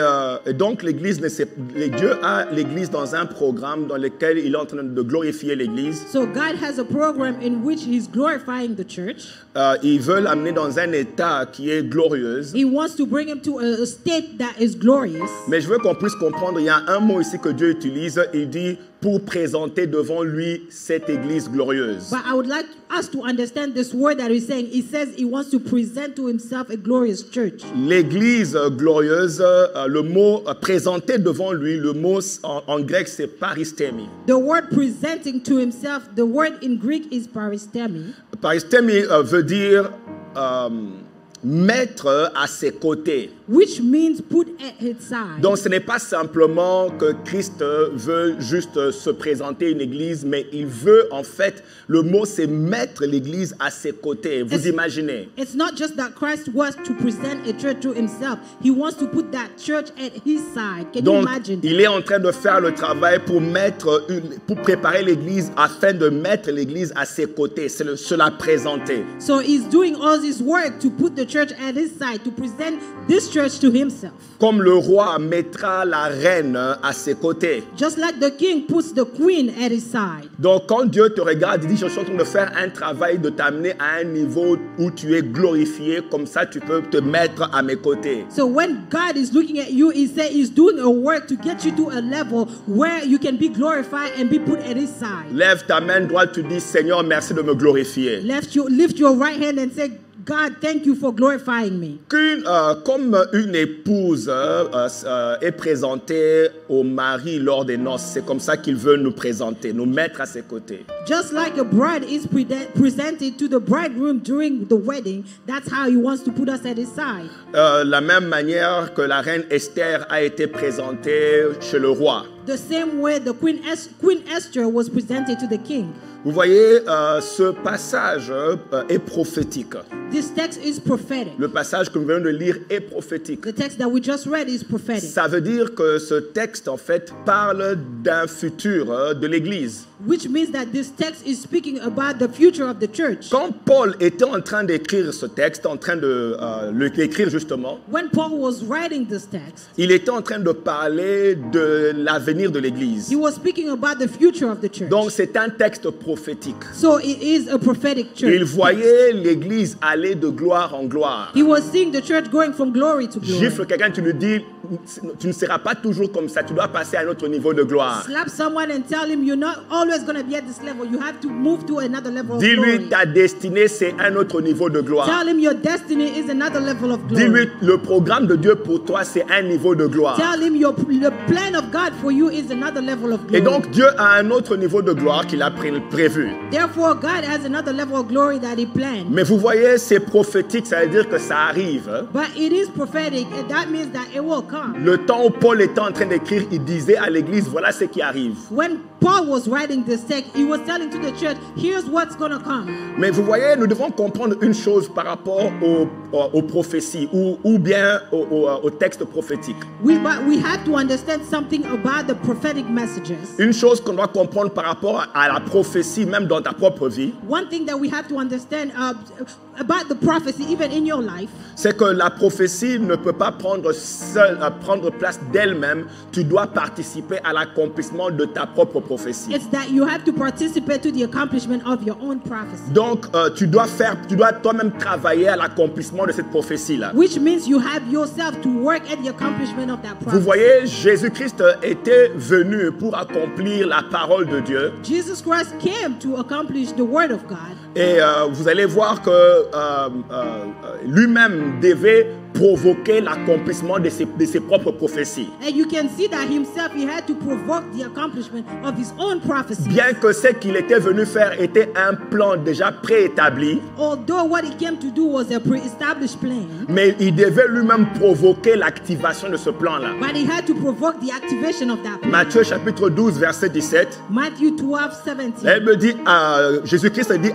donc l'église, Dieu a l'église dans un programme dans lequel il est en train de glorifier l'église. So God has a program in which he's glorifying the church. Il veut l'amener dans un état qui est glorieuse. He wants to bring him to a state that is glorious. Mais je veux qu'on puisse comprendre, il y a un mot ici que Dieu utilise, il dit pour présenter devant lui cette église glorieuse. But I would like us to understand this word that he's saying. He says he wants to present to himself a glorious church. L'église glorieuse, le mot présenter devant lui, le mot en grec c'est paristemi. The word presenting to himself, the word in Greek is paristemi. Paristemi veut dire mettre à ses côtés. Which means put at his side. Donc ce n'est pas simplement que Christ veut juste se présenter une église, mais il veut en fait, le mot c'est mettre l'église à ses côtés. Vous imaginez? It's not just that Christ wants to present a church to himself. He wants to put that church at his side. Can Donc, you imagine? il est en train de faire le travail pour pour préparer l'église afin de mettre l'église à ses côtés, se la présenter. So he's doing all this work to put the church at his side, to present this church to himself. Comme le roi mettra la reine à ses côtés. Just like the king puts the queen at his side. Donc quand Dieu te regarde, il dit, je suis en train de faire un travail de t'amener à un niveau où tu es glorifié, comme ça tu peux te mettre à mes côtés. So when God is looking at you, he's doing a work to get you to a level where you can be glorified and be put at his side. Lève ta main droite, tu dis, Seigneur, merci de me glorifier. Lift your right hand and say, God, thank you for glorifying me. Comme une épouse est présentée au mari lors des noces, c'est comme ça qu'il veut nous présenter, nous mettre à ses côtés. Just like a bride is presented to the bridegroom during the wedding, that's how he wants to put us at his side. La même manière que la reine Esther a été présentée chez le roi. The same way the Queen Esther was presented to the king. Vous voyez, ce passage est prophétique. This text is prophetic. Le passage que nous venons de lire est prophétique. The text that we just read is prophetic. Ça veut dire que ce texte, en fait, parle d'un futur de l'Église. Which means that this text is speaking about the future of the church. Quand Paul était en train d'écrire ce texte, en train de l'écrire justement, when Paul was writing this text, il était en train de parler de l'avenir de l'Église. He was speaking about the future of the church. Donc c'est un texte prophétique. So it is a prophetic church. Il voyait l'Église aller de gloire en gloire. He was seeing the church going from glory to glory. Gifle quelqu'un, tu lui dis, tu ne seras pas toujours comme ça, tu dois passer à un autre niveau de gloire. Slap someone and tell him you're not always going to be at this level. You have to move to another level of glory. Dis-lui, ta destinée, c'est un autre niveau de gloire. Tell him your destiny is another level of glory. Dis-lui, le programme de Dieu pour toi, c'est un niveau de gloire. Tell him the plan of God for you is another level of glory. Et donc, Dieu a un autre niveau de gloire qu'il a prévu. Therefore, God has another level of glory that he planned. Mais vous voyez, c'est prophétique, ça veut dire que ça arrive. But it is prophetic, and that means that it will come. Le temps où Paul était en train d'écrire, il disait à l'église, voilà ce qui arrive. When Paul was writing this text, he was telling to the church, here's what's going to come. Mais vous voyez, nous devons comprendre une chose par rapport aux prophéties ou bien au texte prophétique. We have to understand something about the prophetic messages. Une chose qu'on doit comprendre par rapport à la prophétie, même dans ta propre vie. One thing that we have to understand about the prophecy, even in your life, c'est que la prophétie ne peut pas prendre place d'elle-même. Tu dois participer à l'accomplissement de ta propre prophétie. It's that you have to participate to the accomplishment of your own prophecy. Donc, tu dois toi-même travailler à l'accomplissement de cette prophétie-là. Which means you have yourself to work at the accomplishment of that prophecy. Vous voyez, Jésus-Christ était venu pour accomplir la parole de Dieu. Jesus Christ came to accomplish the word of God. Et vous allez voir que lui-même devait provoquer l'accomplissement de ses propres prophéties. And you can see that himself, he had to provoke the accomplishment of his own prophecies. Bien que ce qu'il était venu faire était un plan déjà préétabli. Although what he came to do was a pre-established plan. Mais il devait lui-même provoquer l'activation de ce plan-là. But he had to provoke the activation of that plan. Matthieu chapitre 12 verset 17. Matthew 12:17. Elle me dit, Jésus-Christ dit,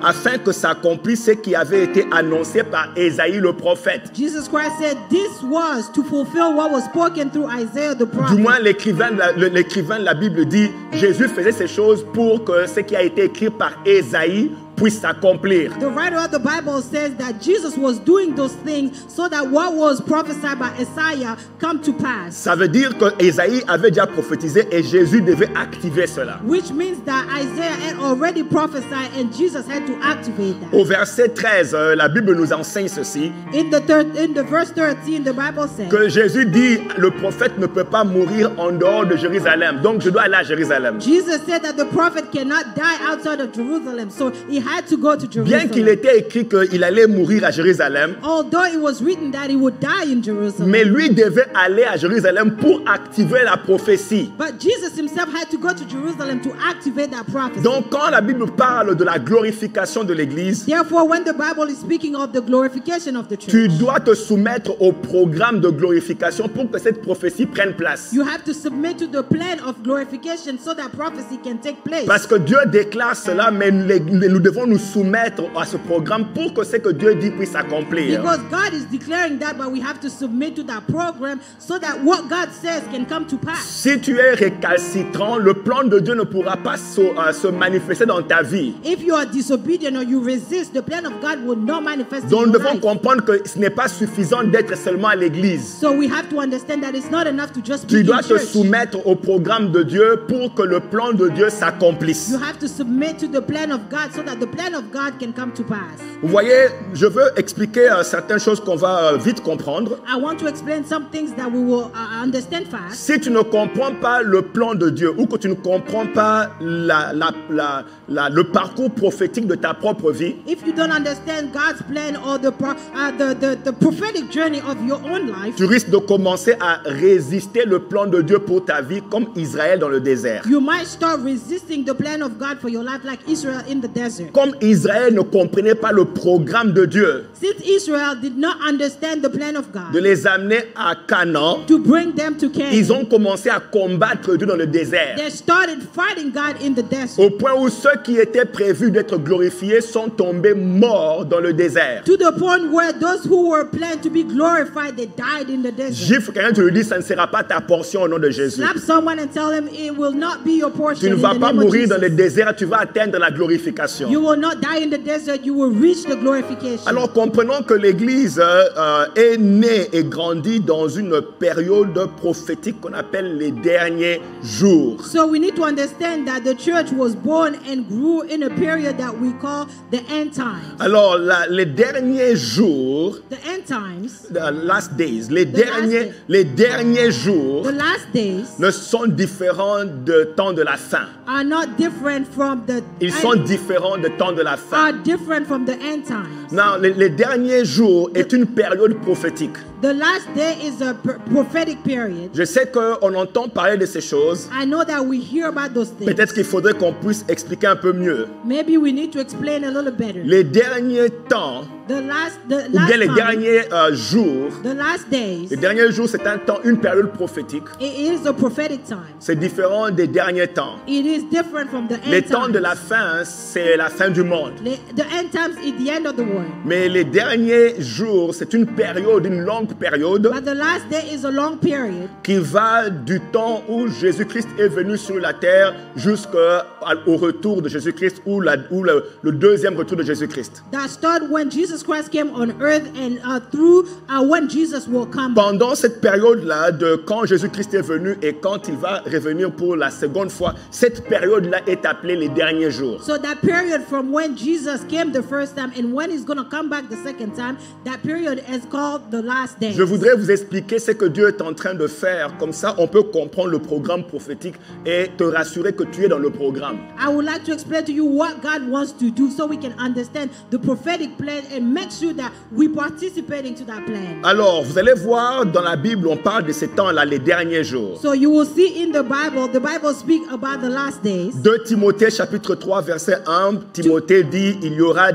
afin que s'accomplisse ce qui avait été annoncé par Ésaïe le prophète. Jesus Christ said this was to fulfill what was spoken through Isaiah the prophet. Du moins l'écrivain de la Bible dit, Jésus faisait ces choses pour que ce qui a été écrit par Ésaïe puisse s'accomplir. The writer of the Bible says that Jesus was doing those things so that what was prophesied by Isaiah come to pass. Ça veut dire que Ésaïe avait déjà prophétisé et Jésus devait activer cela. Which means that Isaiah had already prophesied and Jesus had to activate that. Au verset 13, la Bible nous enseigne ceci. In the verse 13, the Bible says que Jésus dit, le prophète ne peut pas mourir en dehors de Jérusalem. Donc je dois aller à Jérusalem. Jesus said that the prophet cannot die outside of Jerusalem. So he had to go to Jerusalem. Bien qu'il était écrit qu'il allait mourir à Jérusalem, Although it was written that he would die in Jerusalem. mais lui devait aller à Jérusalem pour activer la prophétie. But Jesus himself had to go to Jerusalem to activate that prophecy. Donc quand la Bible parle de la glorification de l'Église, Therefore, when the Bible is speaking of the glorification of the church, tu dois te soumettre au programme de glorification pour que cette prophétie prenne place. you have to submit to the plan of glorification so that prophecy can take place. Parce que Dieu déclare cela, mais nous devons nous soumettre à ce programme pour que ce que Dieu dit puisse s'accomplir. Because God is declaring that, but we have to submit to that program so that what God says can come to pass. Si tu es récalcitrant, le plan de Dieu ne pourra pas se manifester dans ta vie. If you are disobedient or you resist, the plan of God will not manifest Donc in nous your devons life. comprendre que ce n'est pas suffisant d'être seulement à l'église. So we have to understand that it's not enough to just be Tu in dois te church. soumettre au programme de Dieu pour que le plan de Dieu s'accomplisse. You have to submit to the plan of God so that the plan of God can come to pass. Vous voyez, je veux expliquer certaines choses qu'on va vite comprendre. I want to explain some things that we will understand fast. Si tu ne comprends pas le plan de Dieu ou que tu ne comprends pas le parcours prophétique de ta propre vie, If you don't understand God's plan or the prophetic journey of your own life, tu risques de commencer à résister le plan de Dieu pour ta vie comme Israël dans le désert. you might start resisting the plan of God for your life like Israel in the desert. Comme Israël ne comprenait pas le programme de Dieu Since Israel did not understand the plan of God de les amener à Canaan, to bring them to ils Canaan, ont commencé à combattre Dieu dans le désert. they started fighting God in the desert. Au point où ceux qui étaient prévus d'être glorifiés sont tombés morts dans le désert. To the point where those who were planned to be glorified, they died in the desert. Gifle quelqu'un, tu lui dis, ça ne sera pas ta portion au nom de Jésus. Slap someone and tell him it will not be your portion. Tu ne In vas the pas name of mourir dans le Jesus. désert, tu vas atteindre la glorification. You will not die in the desert, you will reach the glorification. Alors comprenons que l'Église est née et grandie dans une période prophétique qu'on appelle les derniers jours. So we need to understand that the church was born and grew in a period that we call the end times. Alors les derniers jours, The end times, the last days, les derniers jours the last days ne sont différents de temps de la fin. are not different from the Ils sont différents de temps de la fin. are different from the end times. Non, les derniers jours est une période prophétique. The last day is a prophetic period. Je sais qu'on entend parler de ces choses. I know that we hear about those things. Peut-être qu'il faudrait qu'on puisse expliquer un peu mieux. Maybe we need to explain a little better. Les derniers temps, The last ou bien les time, derniers jours, the last days, les derniers jours, c'est un temps, une période prophétique. it is a prophetic time. C'est différent des derniers temps. It is different from the Les end temps times. de la fin, c'est la fin du monde. The end times is the end of the world. Mais les derniers jours, c'est une période, une longue période But the last day is a long period qui va du temps où Jésus-Christ est venu sur la terre jusqu'au retour de Jésus-Christ ou le deuxième retour de Jésus-Christ. that started when Jesus Christ came on earth and through when Jesus will come back. Pendant cette période-là, de quand Jésus-Christ est venu et quand il va revenir pour la seconde fois, cette période-là est appelée les derniers jours. So that period from when Jesus came the first time and when he's going to come back the second time, that period is called the last day. Je voudrais vous expliquer ce que Dieu est en train de faire. Comme ça, on peut comprendre le programme prophétique et te rassurer que tu es dans le programme. I would like to explain to you what God wants to do so we can understand the prophetic plan and make sure that we participate into that plan. Alors, vous allez voir dans la Bible, on parle de ces temps-là, les derniers jours. So you will see in the Bible speaks about the last days. 2 Timothée chapitre 3 verset 1, Timothée dit, il y aura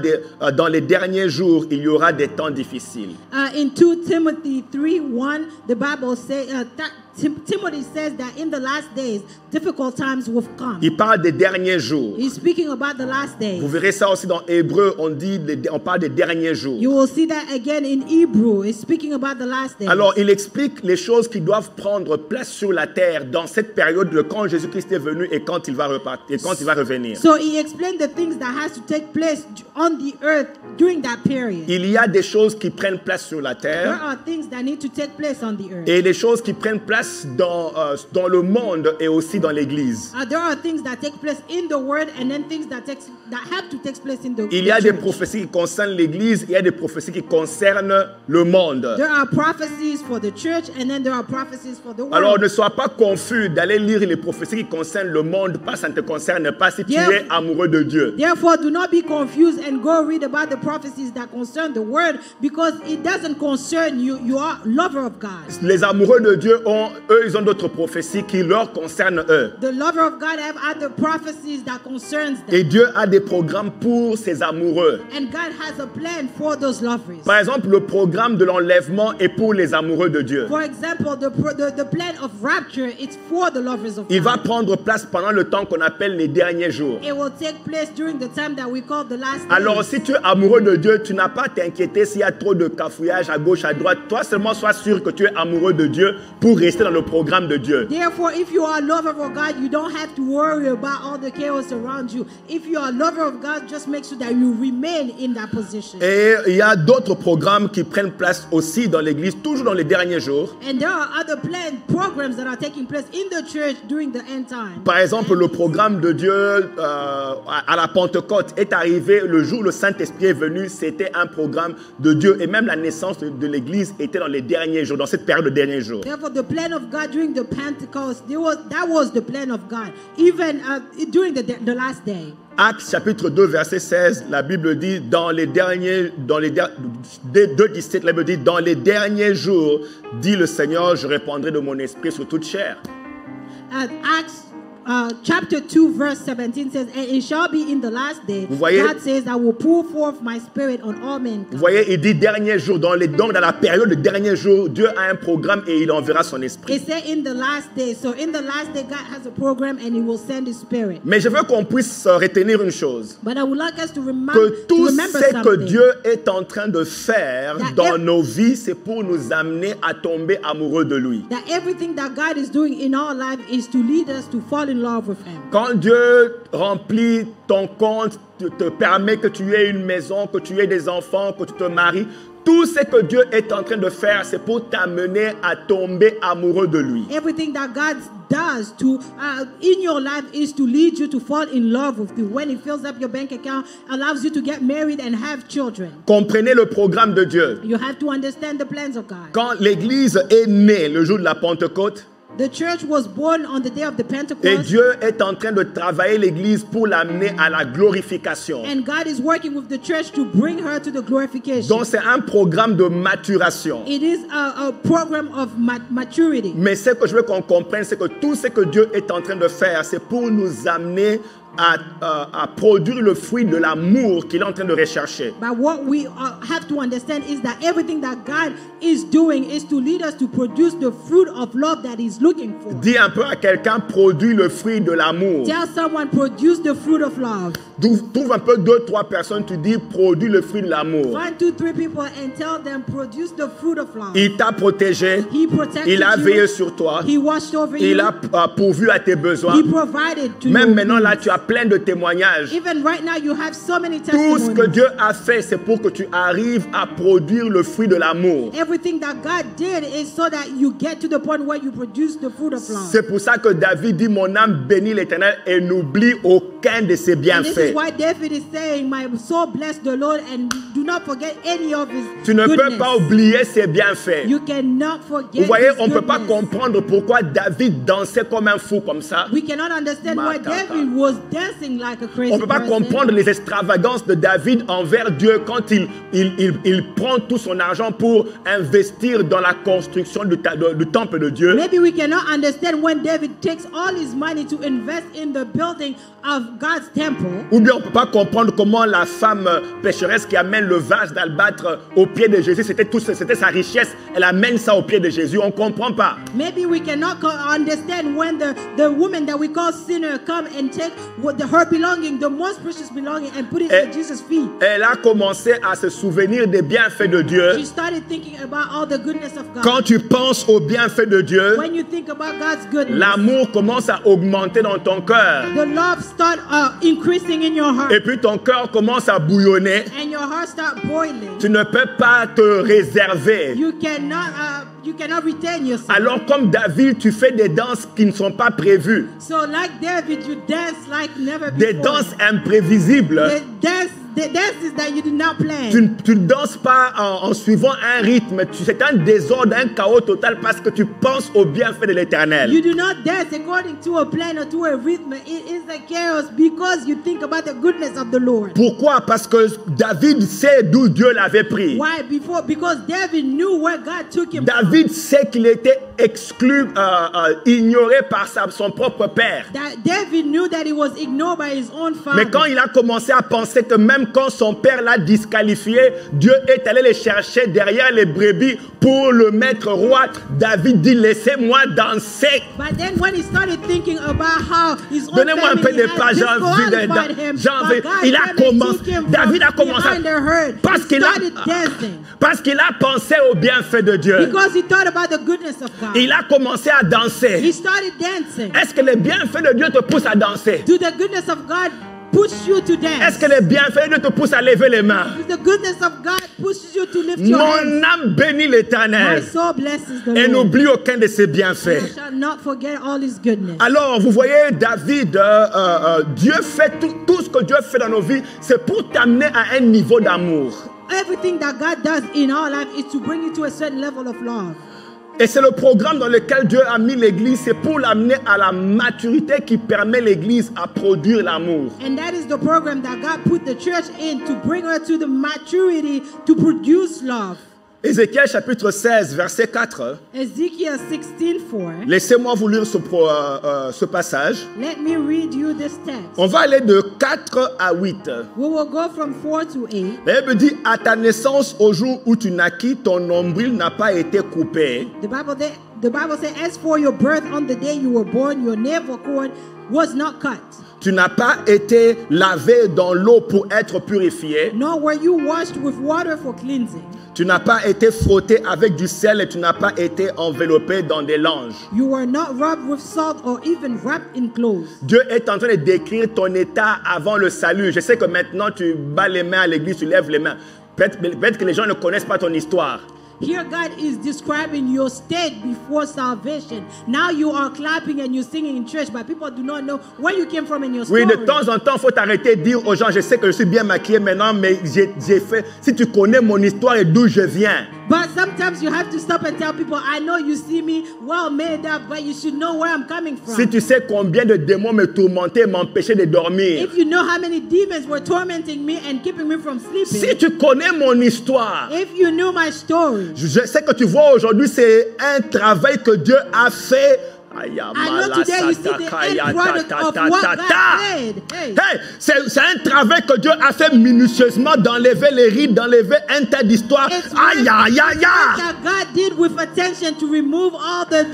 dans les derniers jours, il y aura des temps difficiles. In 2 Timothy 3:1, the Bible says Timothy says that in the last days, difficult times will come. Il parle des derniers jours. He's speaking about the last days. Vous verrez ça aussi dans Hébreu, on parle des derniers jours. You will see that again in Hebrew. It's speaking about the last days. Alors, il explique les choses qui doivent prendre place sur la terre dans cette période de quand Jésus-Christ est venu et quand il va repartir, et quand il va revenir. So he explained the things that has to take place on the earth during that period. Il y a des choses qui prennent place sur la There terre are things that need to take place on the earth. et des choses qui prennent place dans le monde et aussi dans l'Église. There are things that take place in the world and then things that have to take place in the Il y a des church. prophéties qui concernent l'Église, il y a des prophéties qui concernent le monde. There are prophecies for the church and then there are prophecies for the world. Alors ne sois pas confus d'aller lire les prophéties qui concernent le monde, parce que ça ne te concerne pas si tu es amoureux de Dieu. Therefore, do not be confused and go read about the prophecies that concern the word, because it doesn't concern you. You are a lover of God. Les amoureux de Dieu ils ont d'autres prophéties qui leur concernent eux. The lover of God have other prophecies that concerns them. Et Dieu a des programmes pour ses amoureux. And God has a plan for those lovers. Par exemple, le programme de l'enlèvement est pour les amoureux de Dieu. For example, the plan of rapture, it's for the lovers of God. Il va prendre place pendant le temps qu'on appelle les derniers jours. It will take place during the time that we call the last days. Alors, si tu es amoureux de Dieu, tu n'as pas à t'inquiéter s'il y a trop de cafouillage à gauche, à droite. Toi seulement sois sûr que tu es amoureux de Dieu pour rester dans le programme de Dieu. Therefore, if you are a lover of God, you don't have to worry about all the chaos around you. If you are a lover of God, just make sure that you remain in that position. Et il y a d'autres programmes qui prennent place aussi dans l'Église, toujours dans les derniers jours. And there are other programs that are taking place in the church during the end time. Par exemple, le programme de Dieu à la Pentecôte est arrivé le jour où le Saint-Esprit est venu. C'était un programme de Dieu. Et même la naissance de l'Église était dans les derniers jours, dans cette période de derniers jours. Therefore, the plan of God during the Pentecost, that was the plan of God, even during the last day. Actes chapitre 2 verset 16, la Bible dit dans les derniers jours, dit le Seigneur, je répandrai de mon esprit sur toute chair. Acts chapter 2 verse 17 says, and it shall be in the last day, God says, I will pour forth my spirit on all men. Vous voyez, il dit dernier jour, donc dans la période de dernier jour, Dieu a un programme et il enverra son esprit. It said in the last day, so in the last day God has a program and he will send his spirit. Mais je veux qu'on puisse retenir une chose, but I would like us to remember que tout ce que something. Dieu est en train de faire dans nos vies, c'est pour nous amener à tomber amoureux de lui. That everything that God is doing in our life is to lead us to fall in love with him. Quand Dieu remplit ton compte, te permet que tu aies une maison, que tu aies des enfants, que tu te maries, tout ce que Dieu est en train de faire, c'est pour t'amener à tomber amoureux de lui. Everything that God does in your life is to lead you to fall in love with you. When he fills up your bank account, allows you to get married and have children. Comprenez le programme de Dieu. You have to understand the plans of God. Quand l'Église est née le jour de la Pentecôte, the church was born on the day of the Pentecost. Et Dieu est en train de travailler l'Église pour l'amener à la glorification. And God is working with the church to bring her to the glorification. Donc c'est un programme de maturation. It is a program of maturity. Mais ce que je veux qu'on comprenne, c'est que tout ce que Dieu est en train de faire, c'est pour nous amener à produire le fruit de l'amour qu'il est en train de rechercher. But what we have to understand is that everything that God is doing is to lead us to produce the fruit of love that he's looking for. Dis un peu à quelqu'un, produis le fruit de l'amour. Tell someone, produce the fruit of love. Trouve un peu 2-3 personnes, tu dis, produis le fruit de l'amour. Find 2-3 people and tell them, produce the fruit of love. Il t'a protégé. He protected il a you. veillé sur toi. He watched over il you. a pourvu à tes besoins. He provided to Même you. maintenant, là, tu as plein de témoignages. Even right now, you have so many Tout testimonies. ce que Dieu a fait, c'est pour que tu arrives à produire le fruit de l'amour. Everything that God did is so that you get to the point where you produce the fruit of love. C'est pour ça que David dit, mon âme bénit l'Éternel et n'oublie aucun de ses And this bienfaits. is why David is saying, my soul bless the Lord and do not forget any of his Tu ne goodness. peux pas oublier ses bienfaits. You cannot forget Vous voyez, his on ne peut pas goodness. comprendre pourquoi David dansait comme un fou comme ça. We cannot understand why David was dancing like a crazy On ne peut pas person. comprendre les extravagances de David envers Dieu quand il prend tout son argent pour investir dans la construction du temple de Dieu. Maybe we cannot understand when David takes all his money to invest in the building of God's temple. Ou bien on ne peut pas comprendre comment la femme pécheresse qui amène le vase d'albâtre au pied de Jésus, c'était sa richesse, elle amène ça au pied de Jésus, on ne comprend pas. Maybe we cannot understand when the woman that we call sinner come and take her belonging, the most precious belonging, and put it at Jesus' feet. Elle a commencé à se souvenir des bienfaits de Dieu. She started thinking about all the goodness of God. Quand tu penses aux bienfaits de Dieu, When you think about God's goodness, l'amour commence à augmenter dans ton cœur. the love start increasing in your heart. Et puis ton cœur commence à bouillonner. And your heart start boiling. Tu ne peux pas te réserver. You cannot you cannot retain yourself. Alors comme David, tu fais des danses qui ne sont pas prévues. So like David, you dance like never before. Des danses imprévisibles. The dances that you did not plan. Tu ne danses pas en suivant un rythme. C'est un désordre, un chaos total parce que tu penses au bienfait de l'Éternel. You do not dance according to a plan or to a rhythm. It is a chaos because you think about the goodness of the Lord. Pourquoi? Parce que David sait d'où Dieu l'avait pris. Why? Because David knew where God took him David sait qu'il était exclu, ignoré par son propre père. David knew that he was ignored by his own father. Mais quand il a commencé à penser que même quand son père l'a disqualifié, Dieu est allé le chercher derrière les brebis pour le mettre roi. David dit, laissez-moi danser. But then when he started thinking about how his own Donnez-moi un peu de pas, j'ai envie David a commencé parce qu'il a pensé au bienfait de Dieu. Because he thought about the goodness of God. Il a commencé à danser. He started dancing. Est-ce que les bienfaits de Dieu te poussent à danser? Do the goodness of God push you to dance? Est-ce que les bienfaits de Dieu te poussent à lever les mains? The goodness of God pushes you to lift your hands. Mon âme bénit l'Éternel. My soul blesses the Lord. Et n'oublie aucun de ses bienfaits. I shall not forget all his goodness. Alors, vous voyez, David, Dieu fait tout ce que Dieu fait dans nos vies, c'est pour t'amener à un niveau d'amour. Everything that God does in our life is to bring you to a certain level of love. Et c'est le programme dans lequel Dieu a mis l'Église, c'est pour l'amener à la maturité qui permet l'Église à produire l'amour. And that is the program that God put the church in to bring her to the maturity to produce love. Ézéchiel chapitre 16, verset 4. Ezekiel 16:4. Laissez-moi vous lire ce passage. Let me read you this text. On va aller de 4 à 8. We will go from 4 to 8. La Bible dit, à ta naissance, au jour où tu naquis, ton nombril n'a pas été coupé. The Bible says, as for your birth on the day you were born, your navel cord was not cut. Tu n'as pas été lavé dans l'eau pour être purifié. Nor were you washed with water for cleansing. Tu n'as pas été frotté avec du sel et tu n'as pas été enveloppé dans des langes. You were not rubbed with salt or even wrapped in clothes. Dieu est en train de décrire ton état avant le salut. Je sais que maintenant tu bats les mains à l'église, tu lèves les mains. Peut-être que les gens ne connaissent pas ton histoire. Here God is describing your state before salvation. Now you are clapping and you're singing in church, but people do not know where you came from in your story. Oui, de temps en temps, il faut t'arrêter de dire aux gens, je sais que je suis bien maquillé maintenant, mais j'ai fait... Si tu connais mon histoire et d'où je viens. But sometimes you have to stop and tell people, I know you see me well made up, but you should know where I'm coming from. Si tu sais combien de démons me tourmentaient, m'empêchaient de dormir. If you know how many demons were tormenting me and keeping me from sleeping. Si tu connais mon histoire. If you knew my story. Je sais que tu vois aujourd'hui, c'est un travail que Dieu a fait. I know today you see the end product of what God did. Hey, c'est un travail que Dieu a fait minutieusement d'enlever les rides, d'enlever un tas d'histoires. Aïe, aïe, aïe, aïe. That God did with attention to remove all the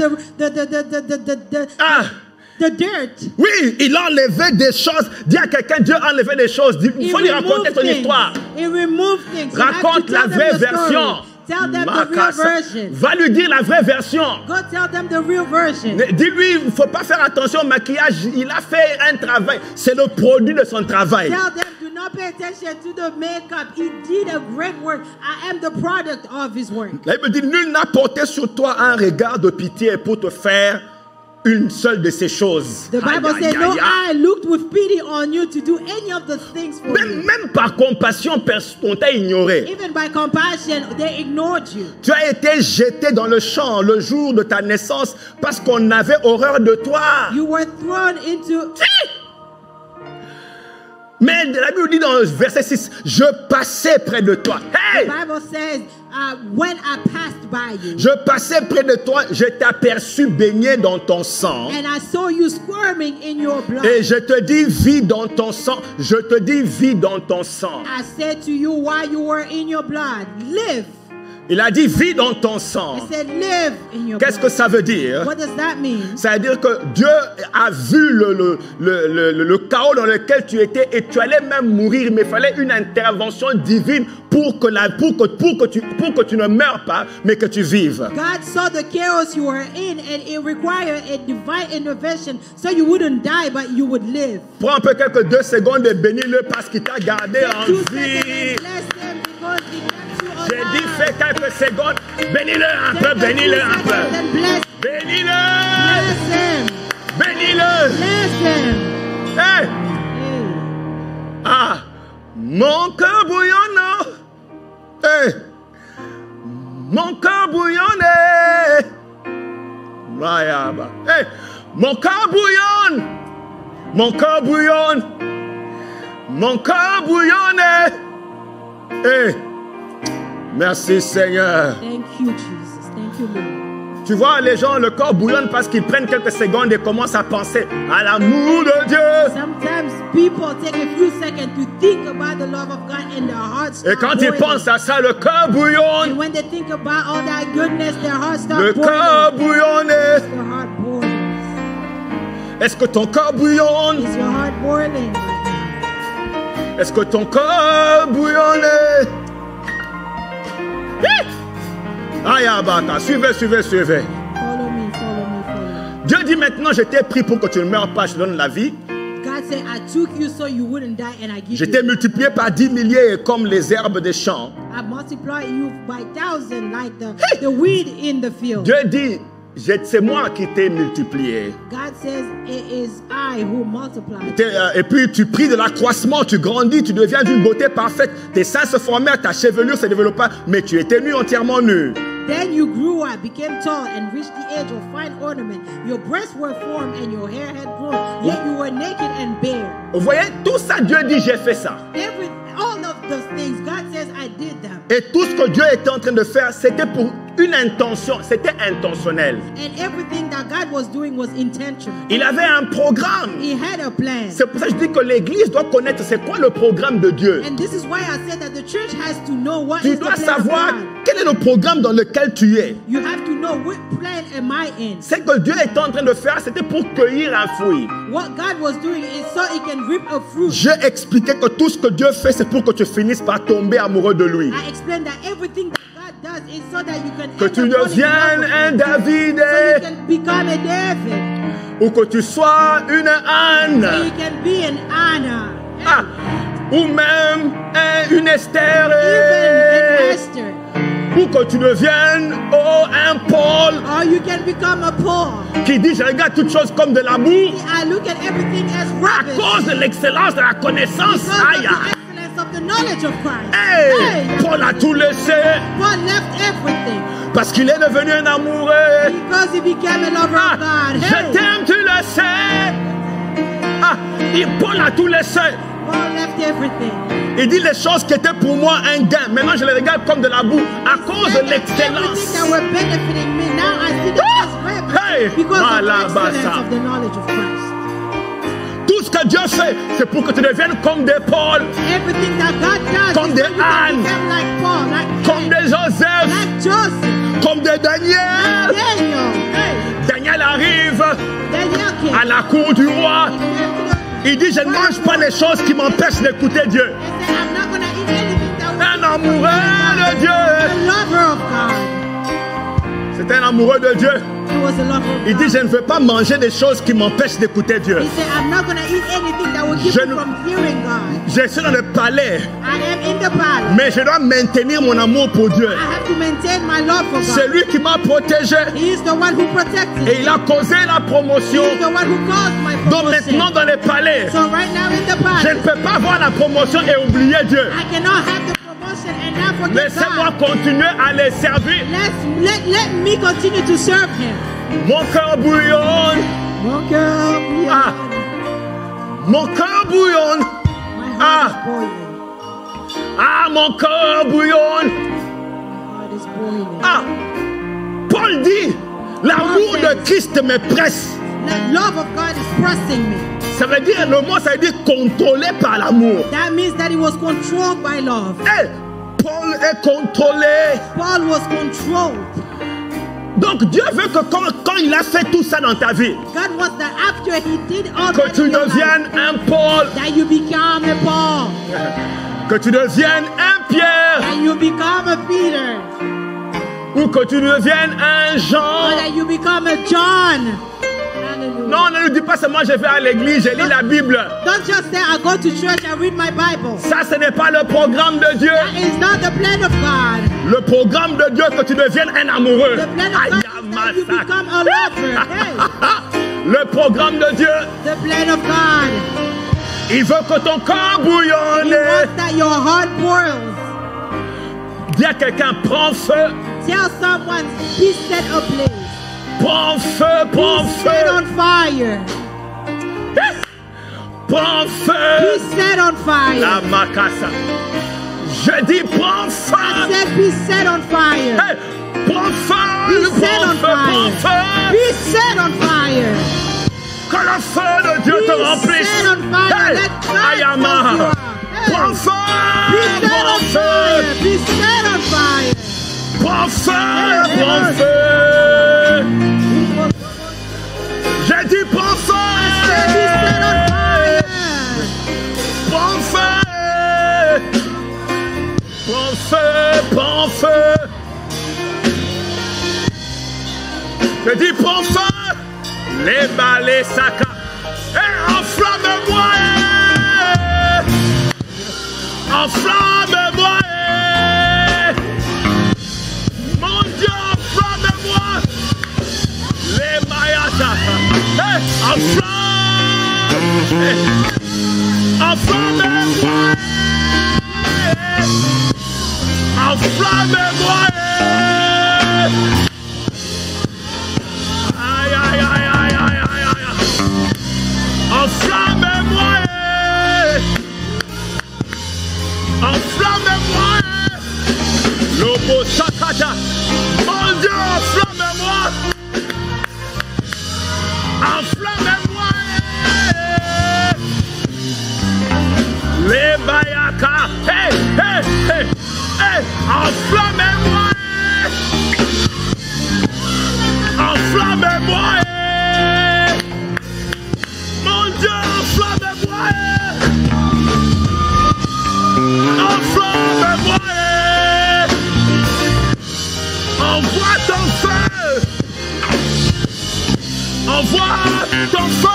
dirt. Oui, il a enlevé des choses. Dis à quelqu'un, Dieu a enlevé des choses. Il faut lui raconter ton histoire. Raconte la vraie version. Tell them the real version. Va lui dire la vraie version. Go tell them the real version. Dis-lui, il ne faut pas faire attention au maquillage. Il a fait un travail. C'est le produit de son travail. Tell them, do not pay attention to the makeup. He did a great work. I am the product of his work. La Bible dit, nul n'a porté sur toi un regard de pitié pour te faire une seule de ces choses. The Bible says, no eye looked with pity on you to do any of the things for you. Même par compassion, on t'a ignoré. Even by compassion, they ignored you. Tu as été jeté dans le champ le jour de ta naissance parce qu'on avait horreur de toi. You were thrown into... Mais la Bible dit dans le verset 6, je passais près de toi. Hey! The Bible says, when I passed by you. Je passais près de toi, je t'ai aperçu baigné dans ton sang. And I saw you squirming in your blood. Et je te dis, vis dans ton sang. Je te dis, vis dans ton sang. I said to you while you were in your blood, live. Il a dit, vis dans ton sang. Qu'est-ce que ça veut dire? What does that mean? Ça veut dire que Dieu a vu le chaos dans lequel tu étais et tu allais même mourir, mais il fallait une intervention divine pour que tu ne meurs pas, mais que tu vives. God saw the chaos you were in and it required a divine intervention so you wouldn't die but you would live. Prends un peu quelques 2 secondes et bénis-le parce qu'il t'a gardé en vie. J'ai dit fais quelques secondes. Bénis-le un peu, bénis-le un peu. Bénis-le. Bénis-le. Hey. Ah, mon cœur bouillonne. Hey. Mon cœur bouillonne. Hey. Mon cœur bouillonne. Mon cœur bouillonne. Mon cœur bouillonne. Hey. Merci Seigneur. Thank you, Jesus. Thank you, Lord. Tu vois, les gens, le corps bouillonne parce qu'ils prennent quelques secondes et commencent à penser à l'amour de Dieu. Sometimes people take a few seconds to think about the love of God and their hearts start Et quand ils pensent à ça, le cœur bouillonne. And when they think about all that goodness, their hearts start Le cœur bouillonne. Their heart boils. Est-ce que ton cœur bouillonne? Is your heart boiling? Est-ce que ton cœur bouillonne? Ayabata, suivez. Follow me, follow me, follow me. Dieu dit maintenant, je t'ai pris pour que tu ne meurs pas, je te donne la vie. God said, I took you so you wouldn't die and I give Je you. t'ai multiplié par 10 milliers comme les herbes des champs. I multiply you by thousands like the weed in the field. Dieu dit, c'est moi qui t'ai multiplié. God says, it is I who multiply. Et puis tu pries de l'accroissement, tu grandis, tu deviens d'une beauté parfaite. Tes seins se formèrent, ta chevelure se développa, mais tu étais nu, entièrement nu. Then you grew up, became tall, and reached the age of fine ornament. Your breasts were formed, and your hair had grown. Yet you were naked and bare. Vous voyez, tout ça, Dieu dit, j'ai fait ça. All of those things, God says, I did them. Et tout ce que Dieu était en train de faire, c'était pour une intention, c'était intentionnel. And everything that God was doing was intentional. Il avait un programme. He had a plan. C'est pour ça que je dis que l'Église doit connaître c'est quoi le programme de Dieu. And this is why I said that the church has to know what Tu is dois the plan savoir of God. quel est le programme dans lequel tu es. You have to know what plan am I in. Ce que Dieu est en train de faire, c'était pour cueillir un fruit. What God was doing is so he can reap a fruit. J'ai expliqué que tout ce que Dieu fait, c'est pour que tu finisses par tomber amoureux de lui. I explained that everything that God does is so that you can Que tu deviennes un David. So you can become a David. Ou que tu sois une Anne. So you can be an Anna. Ah, ou même une Esther. Even an Esther. Ou que tu deviennes un Paul. Or you can become a Paul. Qui dit je regarde toutes choses comme de l'amour. I look at everything as rubbish. À cause de l'excellence de la connaissance. Because of the excellence of the knowledge of Christ. Hey, Paul a tout laissé. Paul left everything. Parce qu'il est devenu un amoureux. Because he became a lover of God. Je t'aime, tu le sais. Paul a tout laissé. Paul left everything. Il dit les choses qui étaient pour moi un gain. Maintenant je les regarde comme de la boue à cause de l'excellence. That were benefiting me. Now I see them as rubbish because of the excellence of the knowledge of Christ. Tout ce que Dieu fait, c'est pour que tu deviennes comme des Paul, everything that God does comme des Anne, like Paul, like comme des Joseph, like Joseph, comme des Daniel. Daniel arrive à la cour du roi. Il dit, je ne mange pas les choses qui m'empêchent d'écouter Dieu. Un amoureux de Dieu. C'est un amoureux de Dieu. Il dit, je ne veux pas manger des choses qui m'empêchent d'écouter Dieu. Je suis dans le palais, mais je dois maintenir mon amour pour Dieu. C'est lui qui m'a protégé. Et il a causé la promotion. Donc maintenant dans les palais, je ne peux pas avoir la promotion et oublier Dieu. Laissez-moi continuer à les servir. Let me continue to serve him. Mon cœur bouillonne. Mon cœur bouillonne. Ah. Mon cœur bouillonne. Ah. Ah, mon cœur bouillonne. Ah. Paul dit, l'amour de Christ me presse. The love of God is pressing me. Ça veut dire, le mot, ça veut dire contrôlé par l'amour. That means that he was controlled by love. Hey, Paul est contrôlé. Paul was controlled. Donc Dieu veut que quand il a fait tout ça dans ta vie, God wants that after he did all que tu deviennes un Paul, that you become a Paul, que tu deviennes un Pierre, that you become a Peter, ou que tu deviennes un Jean, or that you become a John. Hallelujah. Non, ne nous dis pas seulement je vais à l'église, je lis la Bible. Don't just say I go to church and read my Bible. Ça, ce n'est pas le programme de Dieu. That is not the plan of God. Le programme de Dieu, que tu deviennes un amoureux. The plan of God is that you become a lover. Hey. Le programme de Dieu. The plan of God. Il veut que ton corps bouillonne. He wants that your heart boils. Dis à quelqu'un, prends feu. Tell someone, be set ablaze. Prends feu, prends Be feu. set on fire. Prends Be feu. set on fire. La macassa. Je dis prends I feu. said be set on fire. Hey, prends feu. Be set Prends on feu, prends fire. feu. Be set on fire. Que le feu de Dieu te Be remplisse. set on fire. Hey, Let God Ayama. fill you up. Hey. Prends feu. Be set Prends on feu. fire. Be set on fire. Prends feu. Hey, Prends hey. feu. J'ai dit prends feu. Be set on fire. Prends feu. Prends feu. Prends feu. Je dis prends feu. Les balais saca. Et enflamme-moi. Enflamme-moi. Mon Dieu, enflamme-moi. Les mayata. Enflamme. Enflamme-moi. Enflamme-moi. Aïe, aïe, aïe, aïe, aïe, aïe, aïe. Enflamme-moi. Enflamme-moi. Lobo Sakata. Mon Dieu, enflamme-moi. Enflamme-moi. Les Bayaka. Hey, hey, hey, hey. Enflamme-moi. Enflamme-moi. Mon Dieu, enflamme-moi. Enflamme-moi. Envoie ton feu. Envoie ton feu.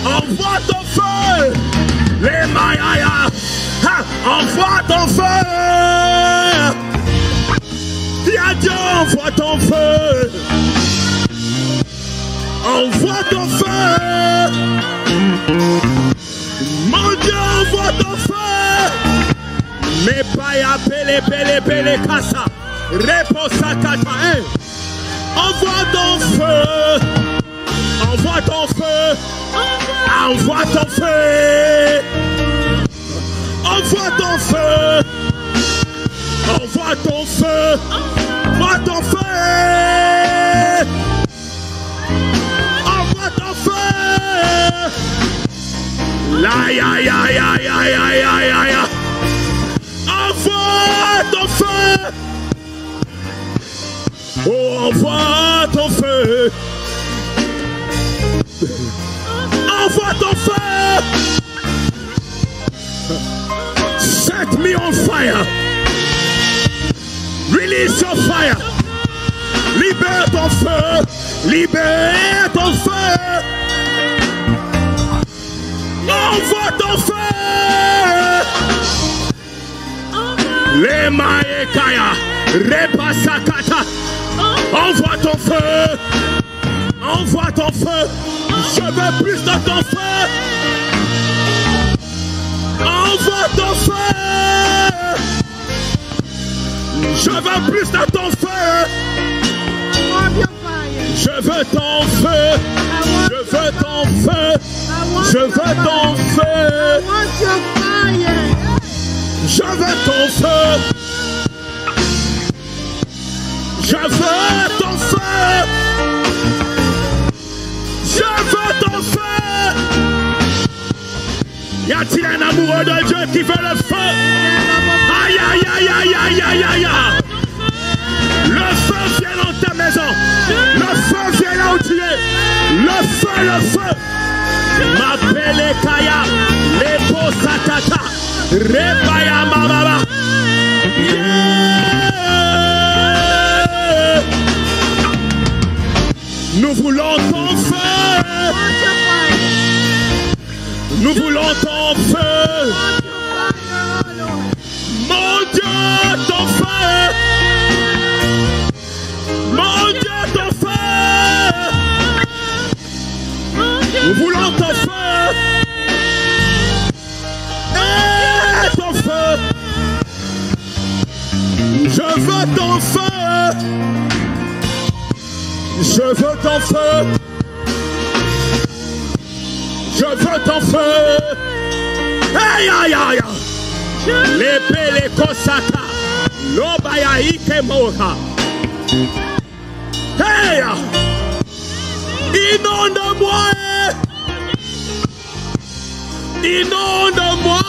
Envoie ton feu. Les Mayaya. Envoie ton feu. Dis à Dieu, envoie ton feu. Envoie ton feu. Mon Dieu, envoie ton feu. Mais pas ya pele casa. Reposa kata. Hey. Envoie ton feu. Envoie ton feu. Envoie ton feu. Envoie ton feu. Envoie ton feu. Envoie ton feu. Envoie ton feu. La ya ya ya ya ya ya ya ya. Envoie ton feu. Oh, envoie ton feu. Envoie ton feu. Set me on fire. Release your fire. Libère ton feu. Libère ton feu. Envoie ton feu. Les Maekaya. Repasakata. Envoie ton feu. Envoie ton feu. Je veux plus de ton feu. Envoie ton feu. Je veux plus de ton feu. Je veux ton feu. Je veux ton feu. Je veux ton feu. Je veux ton feu. Je veux ton feu. Je veux ton feu. Y a-t-il un amoureux de Dieu qui veut le feu? Aïe, aïe, aïe, aïe, aïe, aïe, aïe, aïe. Le feu vient dans ta maison. Le feu vient là où tu es. Le feu, le feu. M'appelle Kaya. Lepo Satata. Repaya Mababa. ton feu. Je veux ton feu. Je veux ton feu. Aïe, aïe, aïe. L'épée, les kosaka. L'obaya ike moha. Hey! Inonde-moi. Inonde-moi.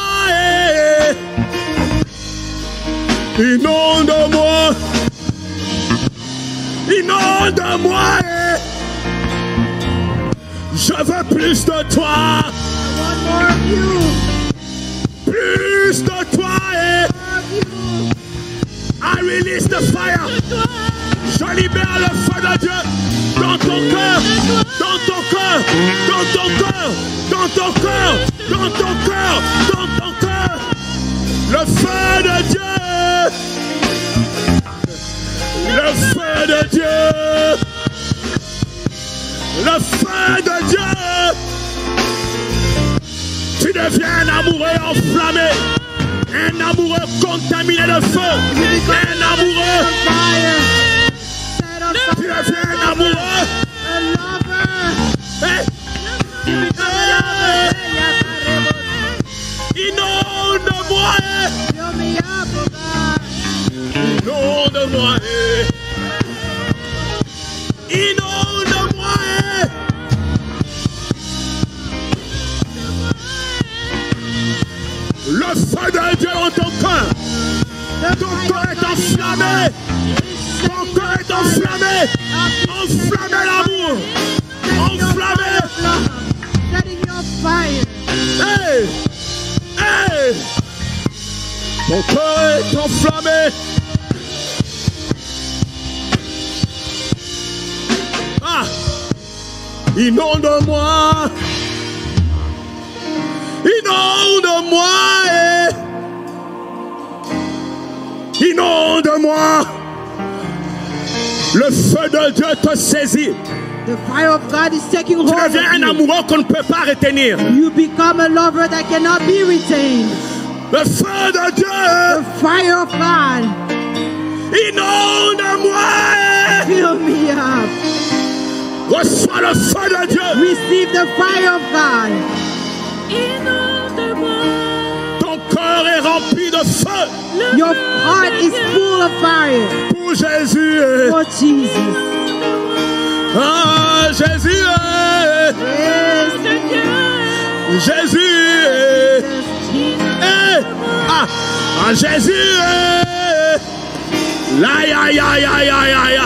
Inonde-moi. Inonde-moi. Je veux plus de toi. Plus de toi. I release the fire. Je libère le feu de Dieu dans ton cœur, dans ton cœur, dans ton cœur, dans ton cœur, dans ton cœur, dans ton cœur. Le feu de Dieu. Le feu de Dieu. Le feu de Dieu. Tu deviens un amoureux enflammé. Un amoureux contaminé de feu. Un amoureux. Tu deviens un amoureux. Hey. Inonde-moi. Inonde-moi. Inonde-moi. Le feu de Dieu dans ton cœur. Ton cœur est enflammé. Ton cœur est enflammé. Enflammé l'amour. Enflammé. Hey. Hey. Ton cœur est enflammé. Ah. Inonde-moi. Inonde-moi. Inonde-moi. Le feu de Dieu te saisit. The fire of God is taking hold Tu deviens un amoureux qu'on ne peut pas retenir. You become a lover that cannot be retained. Le feu de Dieu. The fire of God. Inonde-moi. Fill me up. Reçois le feu de Dieu. Receive the fire of God. Ton cœur est rempli de feu. Your heart is full of fire. Pour Jésus. For Jesus. Ah, Jésus. Yes. Jésus. Ah, Jésus. Aïe, aïe, aïe, aïe, aïe, aïe.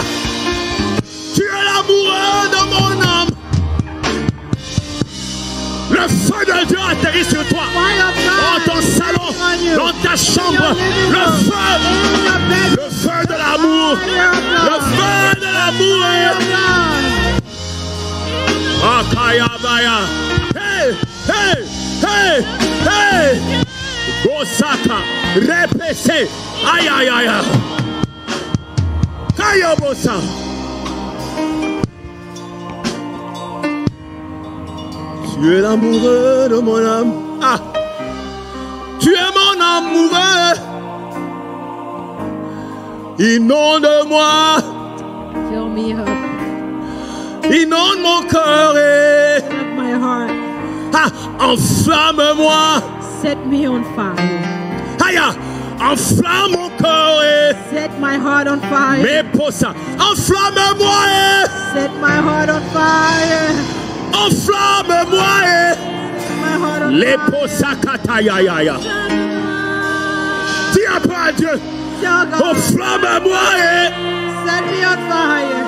Tu es l'amoureux de mon âme. Le feu de Dieu atterrit sur toi. Dans ton salon, dans ta chambre. Le feu de l'amour. Le feu de l'amour. Akaya baya. Hey, hey, hey, hey. Bosaka, répétez. Aïe, aïe, aïe. Kaya bosa. Tu es l'amoureux de mon âme. Ah. Tu es mon amoureux. Inonde-moi. Fill me up. Inonde mon cœur et My heart. ah, enflamme-moi. Set me on fire. Aïe, enflamme mon cœur et Set my heart on fire. mais pour ça, enflamme-moi et Set my heart on fire. enflamme-moi et My heart on les fire. posakatayaya. Dis un peu à Dieu, Tell God, enflamme-moi et set me on fire.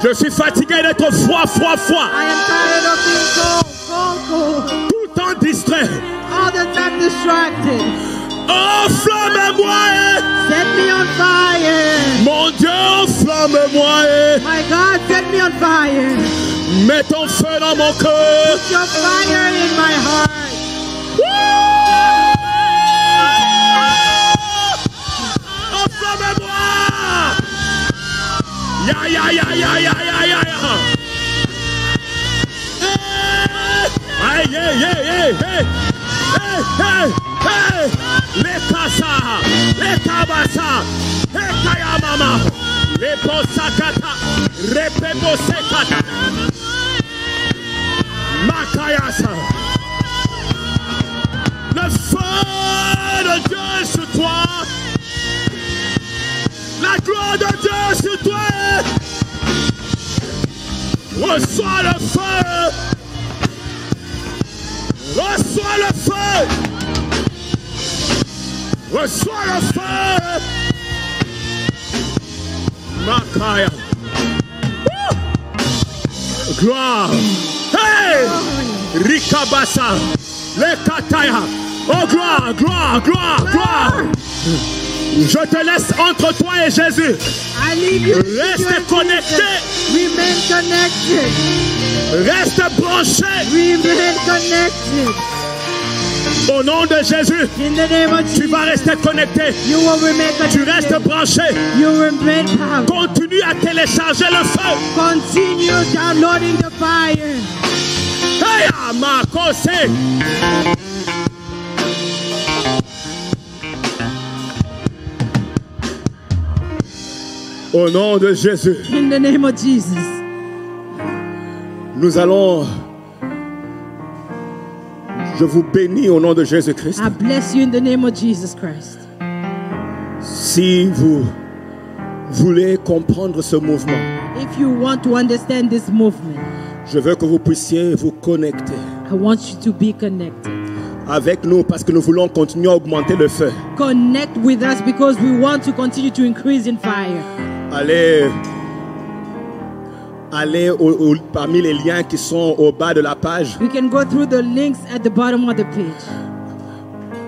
je suis fatigué d'être froid. I am tired of being cold. Tout le temps distrait. All the time distracted. Enflamme-moi et Set me on fire. mon Dieu, enflamme-moi et My God, set me on fire. mets ton feu dans mon cœur. Put your fire in my heart. Enflamme-moi. Ya ya ya ya ya ya ya ya. Hey, hey, hey, hey, hey, hey, hey, Hey! Les Kasa, les Kabasa, les Kayamama, les Posakata, les Pebosekata, Makayasa. Le feu de Dieu sur toi. La gloire de Dieu sur toi. Reçois le feu. Reçois le feu. Reçois le feu. Makaya. Gloire. Hey! Rikabasa. Les Kataya. Oh gloire, gloire, gloire, gloire. Je te laisse entre toi et Jésus. Reste connecté. Remain connected. Reste branché. Remain connected. Au nom de Jésus, in the name of tu vas rester connecté. You will remain connected. Tu restes branché. You remain power. Continue à télécharger le feu. Continue downloading the fire. Hey, Amakose. Au nom de Jésus. In the name of Jesus. Nous allons. Je vous bénis au nom de Jésus-Christ. I bless you in the name of Jesus Christ. Si vous voulez comprendre ce mouvement, if you want to understand this movement, je veux que vous puissiez vous connecter. I want you to be connected. Avec nous parce que nous voulons continuer à augmenter le feu. Connect with us because we want to continue to increase in fire. Allez parmi les liens qui sont au bas de la page. We can go through the links at the bottom of the page.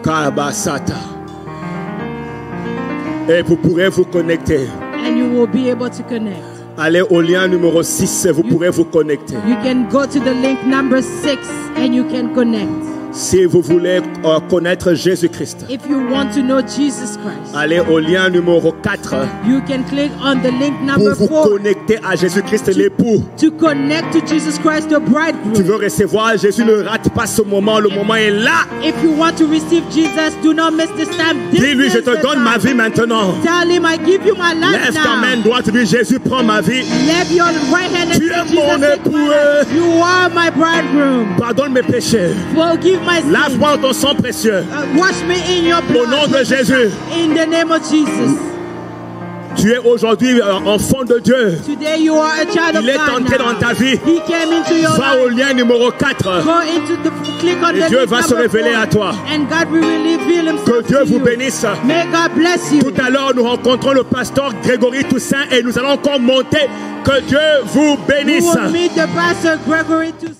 Kabasata. Et vous pourrez vous connecter. And you will be able to connect. Allez au lien numéro 6 et vous pourrez vous connecter. You can go to the link number 6 and you can connect. Si vous voulez connaître Jésus-Christ, if you want to know Jesus Christ, allez au lien numéro 4. You can click on the link number 4. Pour vous connecter à Jésus-Christ l'époux. To connect to Jesus Christ the bridegroom. Tu veux recevoir Jésus, ne rate pas ce moment, le moment est là. If you want to receive Jesus, do not miss this time. Dis-lui, je te donne ma vie maintenant. Tell him, I give you my life. Lève ta main droite, dis Jésus, prends ma vie. Lève your right hand and tu say, es Jesus, mon époux. You are my bridegroom. Pardonne mes péchés. Forgive my sins. Lave-moi ton sang précieux. Wash me in your blood. Au nom de Jésus. In the name of Jesus. Tu es aujourd'hui enfant de Dieu. Today you are a child of God. Il est entré dans ta vie. He came into your Va au lien numéro 4. Go into the, click on et Dieu va se révéler à toi. And God will reveal himself que Dieu vous bénisse. May God bless you. Tout à l'heure, nous rencontrons le pasteur Grégory Toussaint et nous allons encore monter. Que Dieu vous bénisse. We will meet the pastor Gregory Toussaint.